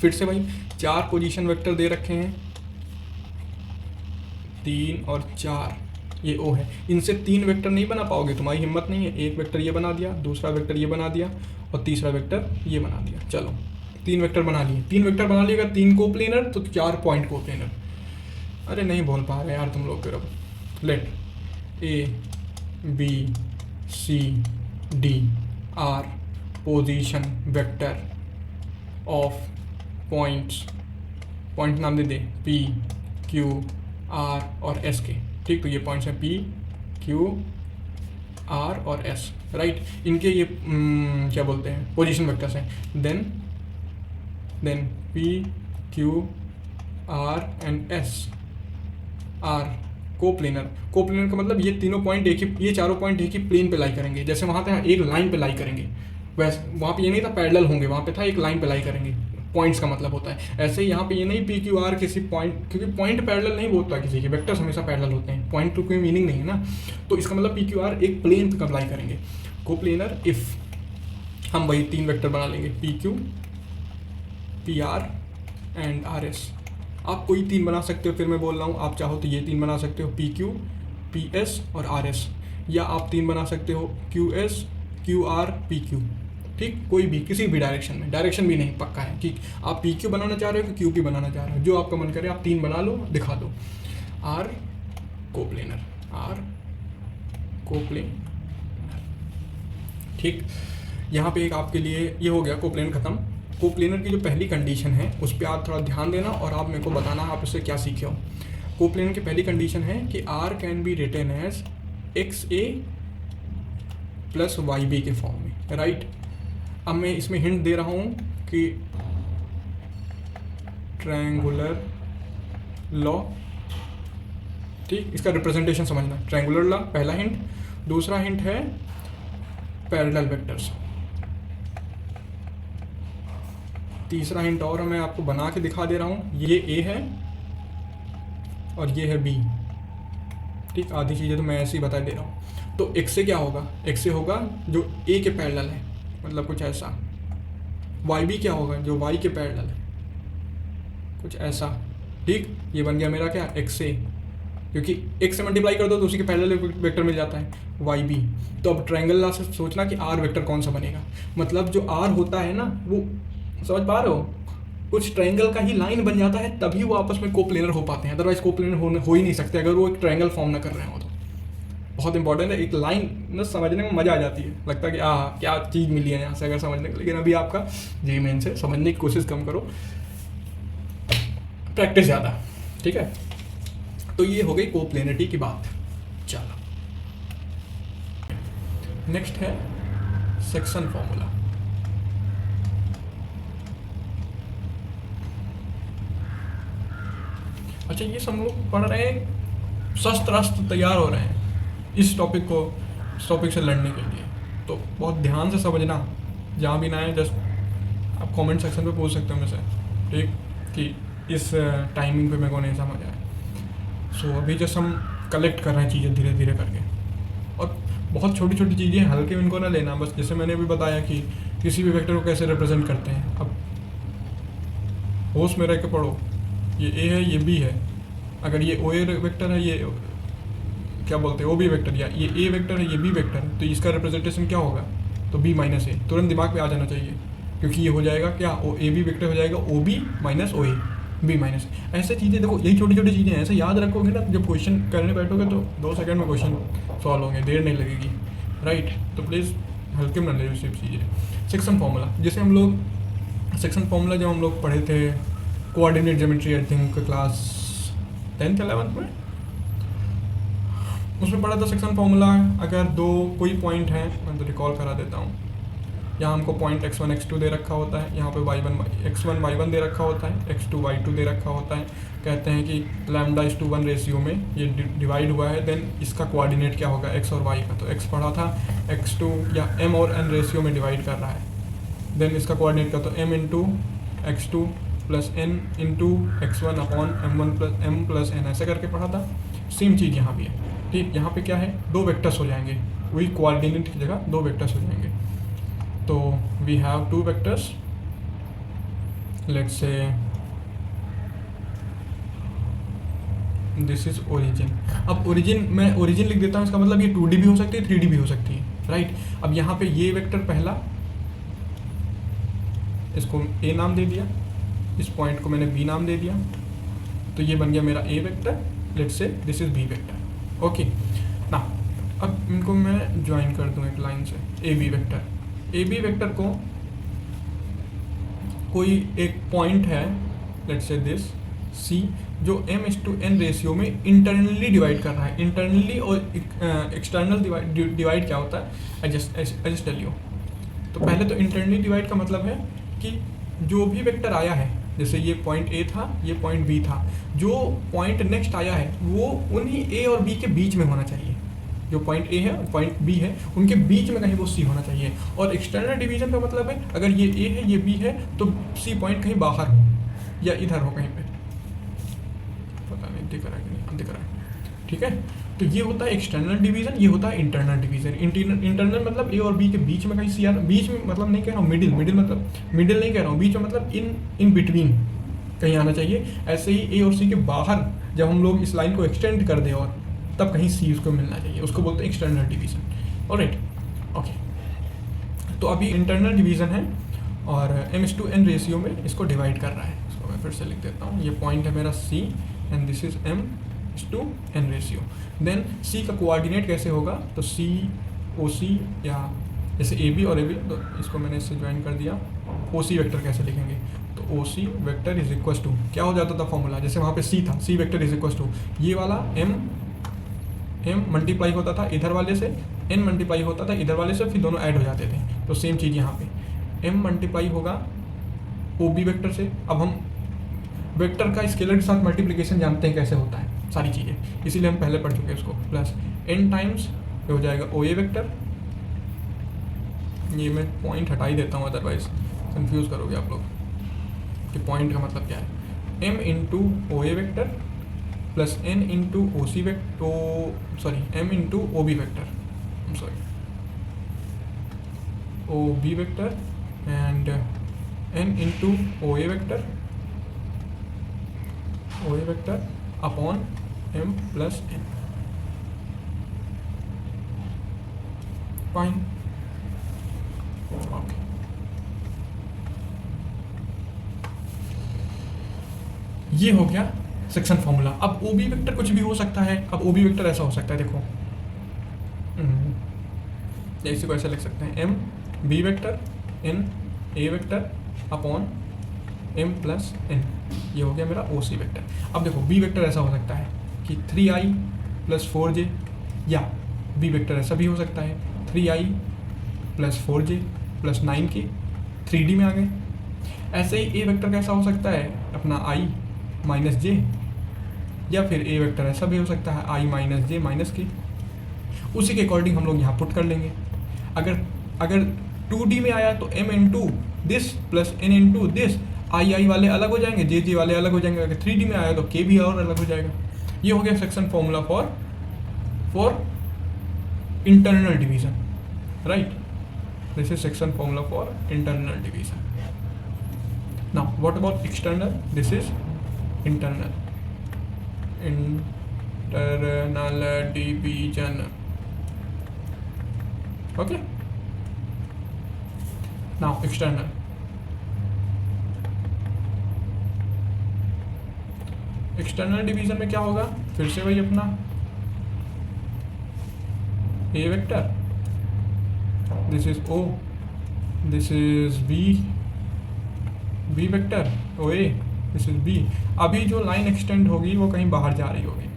S1: फिर से भाई 4 पोजीशन वेक्टर दे रखे हैं, 3 और 4, ये ओ है। इनसे 3 वेक्टर नहीं बना पाओगे, तुम्हारी हिम्मत नहीं है। एक वेक्टर ये बना दिया, दूसरा वेक्टर ये बना दिया और तीसरा वेक्टर ये बना दिया। चलो 3 वेक्टर बना लिए, 3 वेक्टर बना लिए, अगर 3 कोप्लेनर तो 4 पॉइंट कोप्लेनर। अरे नहीं बोल पा रहे यार तुम लोग। फिर अब let A B C d are position vector of points, point नाम दे दे P Q R और S के, ठीक। तो ये पॉइंट्स हैं P Q R और S, राइट। इनके ये क्या बोलते हैं, पोजीशन वेक्टर्स हैं। Then P Q R and S are coplanar. Coplanar का मतलब ये तीनों पॉइंट एक ही, ये चारों पॉइंट एक ही प्लेन पे लाई करेंगे। जैसे वहाँ था एक लाइन पे लाई करेंगे, वैसे वहाँ पे ये नहीं था पैरेलल होंगे, वहाँ पे था एक लाइन पे लाई करेंगे। पॉइंट्स का मतलब होता है ऐसे ही यहाँ पे ये नहीं पी क्यू आर किसी पॉइंट, क्योंकि पॉइंट पैरेलल नहीं होता किसी के, वेक्टर्स हमेशा पैरेलल होते हैं, पॉइंट तो कोई मीनिंग नहीं है ना। तो इसका मतलब पी क्यू आर एक प्लेन पे अप्लाई करेंगे। कोप्लेनर इफ हम वही तीन वेक्टर बना लेंगे P Q P R and R S. आप कोई तीन बना सकते हो, फिर मैं बोल रहा हूँ, आप चाहो तो ये तीन बना सकते हो पी क्यू पी एस और आर एस, या आप तीन बना सकते हो Q S Q R P Q, ठीक। कोई भी किसी भी डायरेक्शन में, डायरेक्शन भी नहीं पक्का है कि आप पी क्यू बनाना चाह रहे हो कि क्यू पी बनाना चाह रहे हो, जो आपका मन करे आप तीन बना लो, दिखा दो। आर कोप्लेनर, आर कोप्लेनर, ठीक। यहाँ पे एक आपके लिए ये हो गया कोप्लेनर खत्म। कोप्लेनर की जो पहली कंडीशन है उस पर आप थोड़ा ध्यान देना और आप मेरे को बताना आप इससे क्या सीखे हो। कोप्लेनर की पहली कंडीशन है कि r can be written as x A plus Y B के फॉर्म में, राइट। अब मैं इसमें हिंट दे रहा हूँ कि ट्रायंगुलर लॉ, ठीक, इसका रिप्रेजेंटेशन समझना। ट्रायंगुलर लॉ पहला हिंट। दूसरा हिंट है पैरेलल वेक्टर्स। तीसरा हिंट और मैं आपको बना के दिखा दे रहा हूँ, ये ए है और ये है बी, ठीक। आधी चीज़ें तो मैं ऐसे ही बता दे रहा हूँ। तो एक्स से क्या होगा, एक्स से होगा जो ए के पैरेलल है, मतलब कुछ ऐसा। वाई बी क्या होगा, जो वाई के पैरेलल है, कुछ ऐसा, ठीक। ये बन गया मेरा क्या, एक्स से, क्योंकि एक्स से मल्टीप्लाई कर दो तो उसी के पैरेलल वेक्टर मिल जाता है वाई बी। तो अब ट्रायंगल लॉ से सोचना कि आर वेक्टर कौन सा बनेगा, मतलब जो आर होता है ना, वो समझ पा रहे हो, कुछ ट्रायंगल का ही लाइन बन जाता है तभी वो आपस में कोप्लेनर हो पाते हैं, अदरवाइज कोप्लेनर हो ही नहीं सकते अगर वो एक ट्रायंगल फॉर्म ना कर रहे हो। तो बहुत इंपॉर्टेंट है, एक लाइन ना समझने में मज़ा आ जाती है, लगता है कि क्या चीज़ मिली है यहाँ से अगर समझने को। लेकिन अभी आपका जेईई मेन से समझने की कोशिश कम करो, प्रैक्टिस ज़्यादा, ठीक है। तो ये हो गई कोप्लेनिटी की बात। चलो नेक्स्ट है सेक्शन फॉर्मूला। अच्छा, ये सब लोग पढ़ रहे हैं, शस्त्र अस्त्र तैयार हो रहे हैं इस टॉपिक से लड़ने के लिए, तो बहुत ध्यान से समझना। जहाँ भी ना है जस्ट आप कमेंट सेक्शन पे पूछ सकते हो मुझसे, ठीक, कि इस टाइमिंग पे मेरे को नहीं समझ आया। सो अभी जस्ट हम कलेक्ट कर रहे हैं चीज़ें धीरे धीरे करके, और बहुत छोटी छोटी चीज़ें हल्के में इनको ना लेना। बस जैसे मैंने अभी बताया कि किसी भी वेक्टर को कैसे रिप्रेजेंट करते हैं, अब होश में रह के पढ़ो। ये ए है, ये बी है, अगर ये ओ ए वेक्टर है, ये क्या बोलते हैं ओ बी वेक्टर, या ये ए वेक्टर है, ये बी वेक्टर है, तो इसका रिप्रेजेंटेशन क्या होगा, तो बी माइनस ए। तुरंत दिमाग में आ जाना चाहिए, क्योंकि ये हो जाएगा क्या, ओ ए बी वेक्टर हो जाएगा O B minus O A B minus. ऐसे चीज़ें देखो, यही छोटी छोटी चीज़ें ऐसे याद रखोगे ना, जब क्वेश्चन करने बैठोगे तो 2 सेकंड में क्वेश्चन सॉल्व होंगे, देर नहीं लगेगी, राइट। तो प्लीज़ हल्के में ले सिर्फ चीज़ें। सेक्शन फार्मूला, जैसे हम लोग सेक्शन फार्मूला जब हम लोग पढ़े थे coordinate geometry, I think class 10th 11th में, उसमें पढ़ा था सेक्शन फार्मूला। अगर कोई पॉइंट है, मैं तो रिकॉल करा देता हूँ। यहाँ हमको पॉइंट x1 x2 दे रखा होता है, यहाँ पे x1 y1 दे रखा होता है, x2 y2 दे रखा होता है। कहते हैं कि λ:1 रेशियो में ये डिवाइड हुआ है, देन इसका कोऑर्डिनेट क्या होगा, x और y का। तो x पढ़ा था, x2 या m और n रेशियो में डिवाइड कर रहा है, देन इसका कोऑर्डिनेट क्या, तो m into x2 plus n into x1 upon m plus n, ऐसे करके पढ़ा था। सेम चीज़ यहाँ भी है, ठीक। यहाँ पे क्या है, 2 वेक्टर्स हो जाएंगे, वही कोऑर्डिनेट की जगह 2 वेक्टर्स हो जाएंगे। तो we have 2 vectors, let's say this is origin. अब ओरिजिन, मैं ओरिजिन लिख देता हूँ, इसका मतलब ये 2D भी हो सकती है, 3D भी हो सकती है, राइट। अब यहाँ पे ये वेक्टर पहला, इसको A नाम दे दिया, इस पॉइंट को मैंने B नाम दे दिया, तो ये बन गया मेरा A vector, let's say this is B vector, okay ना। अब इनको मैं ज्वाइन कर दूँ एक लाइन से, AB वेक्टर। AB वेक्टर को कोई एक पॉइंट है, लेट्स से दिस सी, जो m/n रेशियो में इंटरनली डिवाइड कर रहा है। इंटरनली और एक्सटर्नल डिवाइड क्या होता है, आई जस्ट टेल यू। तो पहले तो इंटरनली डिवाइड का मतलब है कि जो भी वेक्टर आया है, जैसे ये पॉइंट ए था, ये पॉइंट बी था, जो पॉइंट नेक्स्ट आया है वो उन्हीं ए और बी के बीच में होना चाहिए। जो पॉइंट ए है और पॉइंट बी है, उनके बीच में कहीं वो सी होना चाहिए। और एक्सटर्नल डिवीजन का मतलब है अगर ये ए है, ये बी है, तो सी पॉइंट कहीं बाहर हो या इधर हो कहीं पे, पता नहीं दिख रहा है कि नहीं दिख रहा है, ठीक है। तो ये होता है एक्सटर्नल डिवीजन, ये होता है इंटरनल डिवीजन। इंटरनल मतलब ए और बी के बीच में कहीं सी आना, बीच में मतलब नहीं कह रहा हूँ मिडिल, मतलब मिडिल नहीं कह रहा हूँ, बीच में मतलब इन बिटवीन कहीं आना चाहिए। ऐसे ही ए और सी के बाहर जब हम लोग इस लाइन को एक्सटेंड कर दें और तब कहीं सी उसको मिलना चाहिए, उसको बोलते हैं एक्सटर्नल डिवीजन। Alright, okay. तो अभी इंटरनल डिवीजन है और m/n रेशियो में इसको डिवाइड कर रहा है। इसको मैं फिर से लिख देता हूँ, ये पॉइंट है मेरा c and this is m/n ratio. Then c का कोऑर्डिनेट कैसे होगा, तो c OC या जैसे AB और AB, तो इसको मैंने इससे ज्वाइन कर दिया। OC वेक्टर कैसे लिखेंगे, तो OC vector is equal to क्या हो जाता था फॉर्मूला, जैसे वहाँ पे c था, c vector is equal to ये वाला m मल्टीप्लाई होता था इधर वाले से, n मल्टीप्लाई होता था इधर वाले से, फिर दोनों ऐड हो जाते थे। तो सेम चीज़ यहाँ पे m मल्टीप्लाई होगा OB वेक्टर से। अब हम वेक्टर का स्केलर के साथ मल्टीप्लिकेशन जानते हैं कैसे होता है सारी चीज़ें, इसीलिए हम पहले पढ़ चुके हैं उसको। प्लस n टाइम्स हो जाएगा OA वेक्टर, ये मैं पॉइंट हटा ही देता हूँ अदरवाइज कंफ्यूज करोगे आप लोग कि पॉइंट का मतलब क्या है। m into OA vector plus n into OC vector, sorry m into OB vector, sorry OB vector and n into OA vector upon m plus n। Fine, okay. ये हो गया सेक्शन फॉर्मूला। अब OB vector कुछ भी हो सकता है। अब OB वेक्टर ऐसा हो सकता है, देखो इसी को ऐसे लिख सकते हैं, m B vector n A vector upon m plus n। ये हो गया मेरा OC वेक्टर। अब देखो B वेक्टर ऐसा हो सकता है कि 3i प्लस 4j, या B वेक्टर ऐसा भी हो सकता है 3i plus 4j plus 9k, 3D में आ गए। ऐसे ही A वेक्टर कैसा हो सकता है अपना i माइनस j, या फिर A वेक्टर ऐसा भी हो सकता है i minus j minus k। उसी के अकॉर्डिंग हम लोग यहाँ पुट कर लेंगे। अगर 2D में आया तो m into this plus n into this, i वाले अलग हो जाएंगे, j वाले अलग हो जाएंगे। अगर 3D में आया तो k भी और अलग हो जाएगा। ये हो गया section formula for internal division, right. This is section formula for internal division. Now what about external, this is internal division, okay. Now external division में क्या होगा, फिर से वही अपना A vector, this is O, this is B vector OA, this is B। अभी जो line extend होगी वो कहीं बाहर जा रही होगी,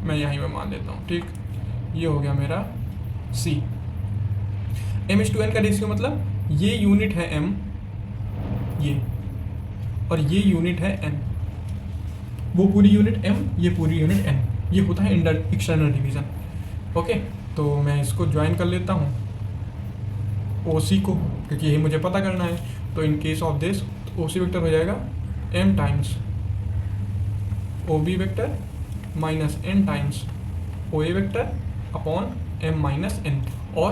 S1: मैं यहीं में मान लेता हूँ, ठीक। ये हो गया मेरा C। m/n का रेशियो मतलब ये यूनिट है m, ये, और ये यूनिट है n, वो पूरी यूनिट m, ये पूरी यूनिट n। ये होता है एक्सटर्नल डिवीजन, ओके। तो मैं इसको ज्वाइन कर लेता हूँ OC को, क्योंकि यही मुझे पता करना है। तो in case of this OC vector हो जाएगा m times OB vector minus n times OA vector upon m minus n, और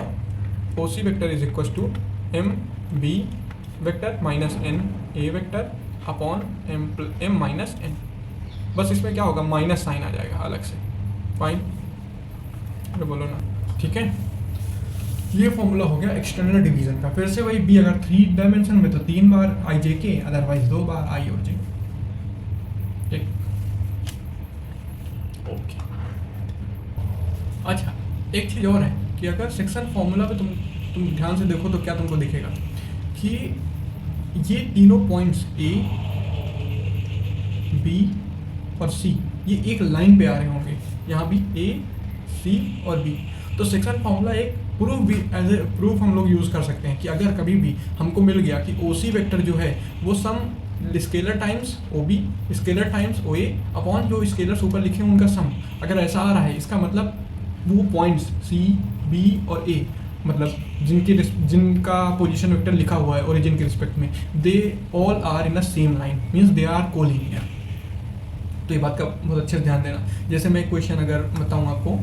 S1: OC vector is equal to m B vector minus n A vector upon m minus n। बस इसमें क्या होगा, minus sign आ जाएगा अलग से। Fine, अरे बोलो ना, ठीक है। ये फॉर्मूला हो गया एक्सटर्नल डिवीजन का। फिर से वही B अगर 3 डायमेंशन में तो 3 बार IJK, अदरवाइज 2 बार I और J, ठीक, ओके। अच्छा, एक चीज़ और है कि अगर सेक्शन फॉर्मूला पे तुम ध्यान से देखो तो क्या तुमको दिखेगा कि ये तीनों पॉइंट्स ए, बी और सी ये एक लाइन पे आ रहे होंगे, यहाँ भी ए, सी और बी। तो सेक्शन फॉर्मूला एक प्रूफ भी, एज ए प्रूफ हम लोग यूज़ कर सकते हैं कि अगर कभी भी हमको मिल गया कि ओ सी वेक्टर जो है वो some scalar times O B scalar times O A upon जो स्केलर्स ऊपर लिखे हैं उनका सम, अगर ऐसा आ रहा है, इसका मतलब वो पॉइंट्स सी, बी और ए, मतलब जिनका पोजीशन वेक्टर लिखा हुआ है ओरिजिन के रिस्पेक्ट में, they all are in the same line, means they are collinear. तो ये बात का बहुत अच्छे से ध्यान देना। जैसे मैं क्वेश्चन अगर बताऊँ आपको,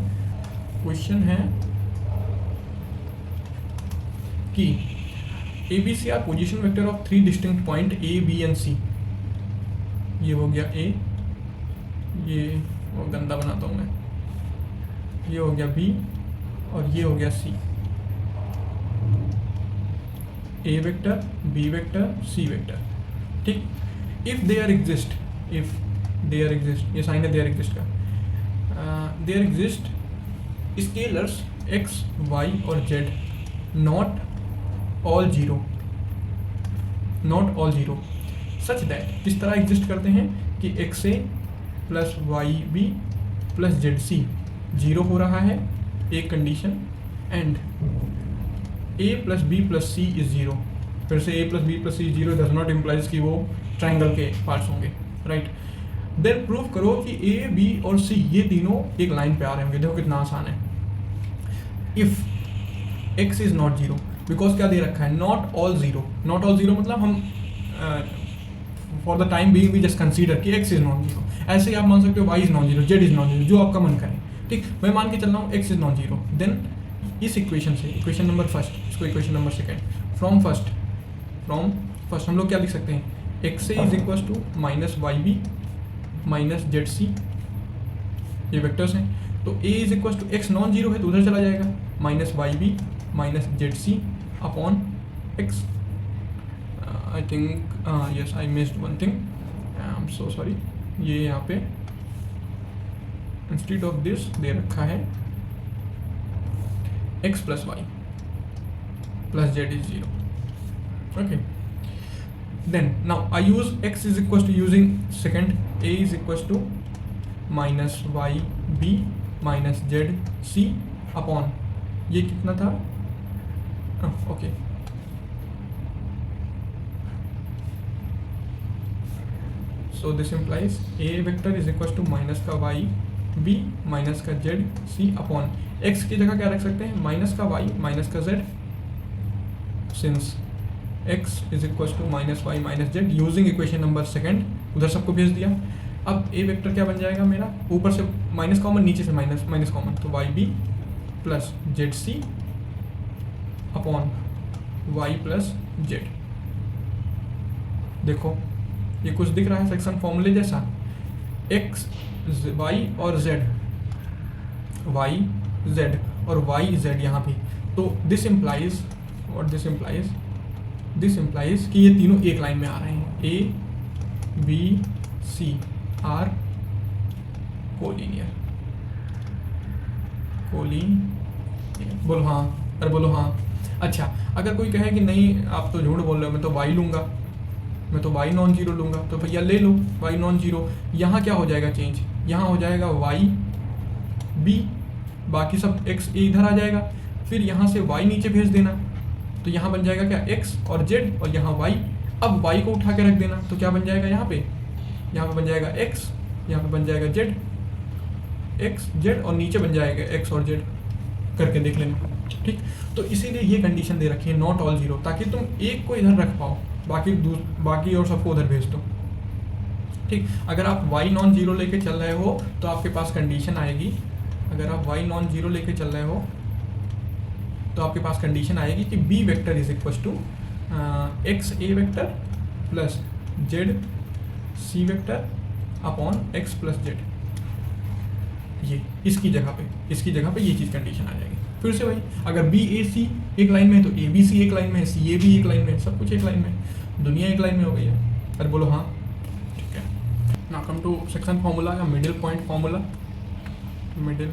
S1: क्वेश्चन है कि A B C are position vector of 3 distinct point A B and C. ये हो गया ए, ये वो गंदा बनाता हूँ मैं, ये हो गया बी और ये हो गया C. A vector, B vector, C vector, ठीक। If there exist, if there exist, ये साइन है देयर एग्जिस्ट का, there exist scalars X, Y और Z, not all zero, not all zero, such that, किस तरह एग्जिस्ट करते हैं कि एक्स ए plus Y B plus Z C zero हो रहा है, एक condition, and A plus B plus C is zero. फिर से ए plus B plus c zero does not implies कि वो ट्राइंगल के पार्ट्स होंगे, राइट। देन प्रूव करो कि ए, बी और सी ये तीनों एक लाइन पे आ रहे होंगे। देखो कितना आसान है। If x is not zero, because क्या दे रखा है, not all zero. Not all zero मतलब हम for the time being we just consider कि एक्स इज नॉन जीरो। ऐसे ही आप मान सकते हो y is non zero, z is non zero, जो आपका मन करे, ठीक। मैं मान के चल रहा हूँ X is non zero, then इस इक्वेशन से, इक्वेशन नंबर फर्स्ट, इसको equation number second, from first हम लोग क्या लिख सकते हैं, X A is equal to minus Y B minus Z C, ये वेक्टर्स हैं। तो A is equal to X non zero है तो उधर चला जाएगा, minus Y B minus Z C upon X. I think yes I missed one thing, I am so sorry. ये यहाँ पे इंस्टेड ऑफ दिस दे रखा है x plus y plus z is zero, okay. Then now I use x is equal to using second, a is equal to minus Y B minus Z C upon, ये कितना था, okay, so this implies a vector is equal to minus का y B minus का z सी upon x की जगह क्या रख सकते हैं, माइनस का y माइनस का z, since x is equal to minus y minus z, using equation number second, उधर सबको भेज दिया। अब a वेक्टर क्या बन जाएगा मेरा, ऊपर से माइनस कॉमन, नीचे से माइनस माइनस कॉमन, तो y B plus Z C upon y plus z. देखो ये कुछ दिख रहा है सेक्शन फॉर्मूले जैसा, x y और z, y z और y z यहाँ पे, तो दिस इम्प्लाइज और दिस इम्प्लाइज कि ये तीनों एक लाइन में आ रहे हैं, a b c are collinear, बोलो हाँ, अरे बोलो हाँ। अच्छा, अगर कोई कहे कि नहीं आप तो झूठ बोल रहे हो, मैं तो y लूँगा, मैं तो y नॉन जीरो लूँगा, तो भैया ले लो y नॉन जीरो। यहाँ क्या हो जाएगा चेंज, यहाँ हो जाएगा y b, बाकी सब x a इधर आ जाएगा, फिर यहाँ से y नीचे भेज देना, तो यहाँ बन जाएगा क्या x और z और यहाँ y। अब y को उठा के रख देना, तो क्या बन जाएगा यहाँ पे बन जाएगा x, यहाँ पे बन जाएगा z, x z और नीचे बन जाएगा x और z, करके देख लेना, ठीक। तो इसीलिए ये कंडीशन दे रखी है नॉट ऑल जीरो, ताकि तुम एक को इधर रख पाओ, बाकी और सबको उधर भेज दो, ठीक। अगर आप y नॉन जीरो लेके चल रहे हो तो आपके पास कंडीशन आएगी, अगर आप y नॉन जीरो लेके चल रहे हो तो आपके पास कंडीशन आएगी कि b vector is equal to x a vector plus Z c vector upon x plus z. ये इसकी जगह पे ये चीज़ कंडीशन आ जाएगी। फिर से वही, अगर बी ए सी एक लाइन में है तो ए बी सी एक लाइन में है, सी ए बी एक लाइन में है, सब कुछ एक लाइन में है, दुनिया एक लाइन में हो गई है। अरे बोलो हाँ, ठीक है। Now come to section formula या middle point formula. Middle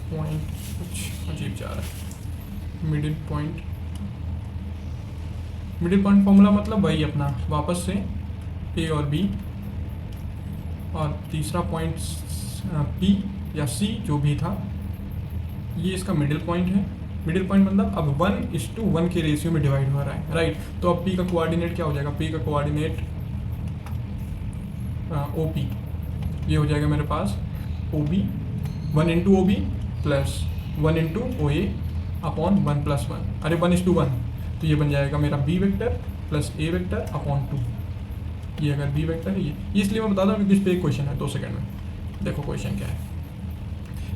S1: point कुछ अजीब जा रहा है, middle point middle point formula मतलब वही अपना वापस से ए और बी, और तीसरा पॉइंट पी या सी जो भी था, ये इसका मिडिल पॉइंट है। मिडिल पॉइंट मतलब अब 1:1 के रेशियो में डिवाइड हो रहा है, राइट। तो अब पी का कोऑर्डिनेट क्या हो जाएगा, पी का कोऑर्डिनेट ओ पी, ये हो जाएगा मेरे पास O B 1 × OB plus 1 × OA अपॉन 1+1, अरे 1:1, तो ये बन जाएगा मेरा B vector plus A vector upon 2। ये अगर बी वेक्टर है, ये इसलिए मैं बताता हूँ क्योंकि इस पर एक क्वेश्चन है 2 सेकंड में। देखो क्वेश्चन क्या है,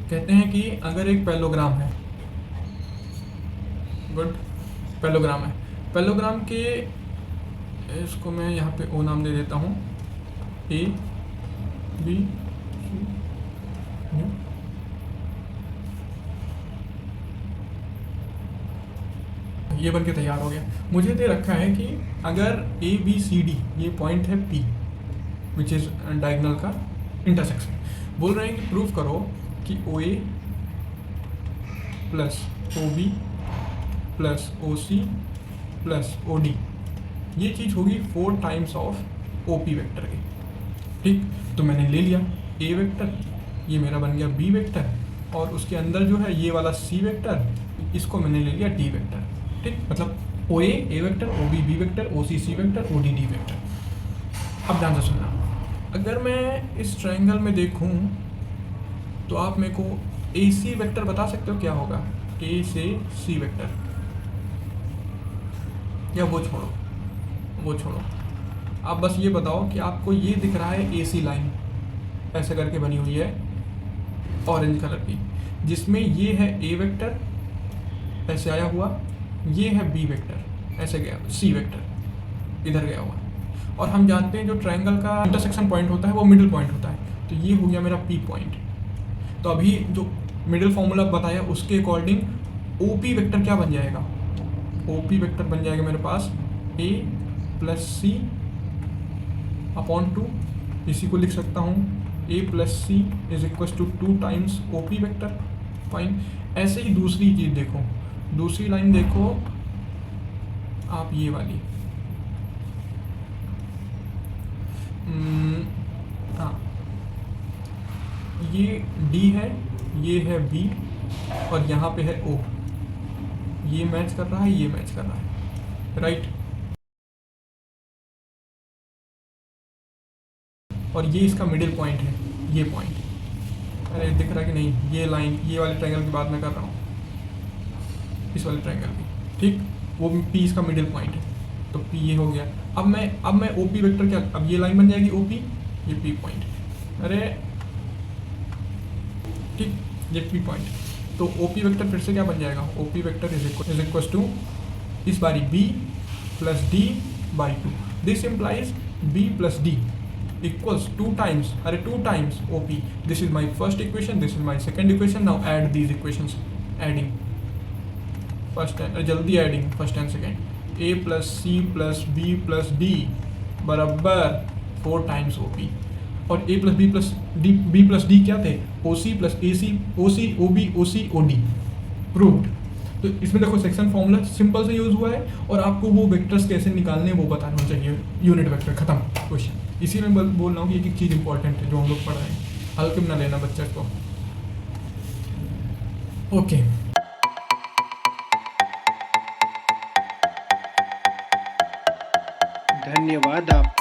S1: कहते हैं कि अगर एक पैलोग्राम है, गुड, पैलोग्राम है, पैलोग्राम के, इसको मैं यहाँ पे ओ नाम दे देता हूँ, ए बी ये बन के तैयार हो गया। मुझे दे रखा है कि अगर ए बी सी डी ये पॉइंट है पी विच इज़ डायगोनल का इंटरसेक्शन, बोल रहे हैं कि प्रूव करो कि O A plus O B plus O C plus O D ये चीज़ होगी 4 times of O P vector की। ठीक, तो मैंने ले लिया ए वेक्टर, ये मेरा बन गया बी वेक्टर, और उसके अंदर जो है ये वाला सी वेक्टर, इसको मैंने ले लिया डी वेक्टर। ठीक, मतलब ओ A vector, O B vector, O C vector, O D vector. अब ध्यान से सुनना, अगर मैं इस ट्रायंगल में देखूं तो आप मेरे को ए सी वेक्टर बता सकते हो क्या होगा, ए से सी वेक्टर, या वो छोड़ो, आप बस ये बताओ कि आपको ये दिख रहा है ए सी लाइन ऐसे करके बनी हुई है ऑरेंज कलर की, जिसमें ये है ए वेक्टर ऐसे आया हुआ, ये है बी वेक्टर ऐसे गया, सी वेक्टर इधर गया हुआ, और हम जानते हैं जो ट्रायंगल का इंटरसेक्शन पॉइंट होता है वो मिडिल पॉइंट होता है, तो ये हो गया मेरा पी पॉइंट। तो अभी जो मिडिल फॉर्मूला बताया उसके अकॉर्डिंग ओ पी वेक्टर क्या बन जाएगा, ओ पी वेक्टर बन जाएगा मेरे पास ए प्लस सी अपॉन 2, इसी को लिख सकता हूँ A plus C is equal to 2 times O P vector. Fine, ऐसे ही दूसरी चीज़ देखो, दूसरी लाइन देखो आप, ये वाली, हाँ, ये डी है, ये है बी, और यहाँ पे है ओ, ये मैच कर रहा है, ये मैच कर रहा है, राइट। और ये इसका मिडिल पॉइंट है, ये पॉइंट, अरे दिख रहा है कि नहीं, ये लाइन, ये वाले ट्रायंगल की बात मैं कर रहा हूँ, इस वाले ट्रायंगल की, ठीक, वो पी इसका मिडिल पॉइंट है, तो पी ये हो गया। अब मैं ओ पी वेक्टर क्या, अब ये लाइन बन जाएगी ओ पी, ये पी पॉइंट, अरे ठीक, ये पी पॉइंट, तो ओ पी वेक्टर फिर से क्या बन जाएगा, O P vector is equal to इस बारी b plus d by 2, this implies b plus d equals 2 times, अरे 2 times OP. This is my first equation, this is my second equation. Now add these equations, adding first and जल्दी adding first and second, A plus C plus B plus D बराबर 4 times OP, और A plus B plus D क्या थे, OC plus AC, OC OB OC OD, proved। तो इसमें देखो section formula simple से use हुआ है, और आपको वो वेक्टर्स कैसे निकालने हैं वो बताना चाहिए, यूनिट वेक्टर खत्म क्वेश्चन। इसी में बोल रहा हूँ कि एक चीज़ इंपॉर्टेंट है जो हम लोग पढ़ रहे हैं, हल्के में ना लेना बच्चे को। ओके,
S2: धन्यवाद आपका।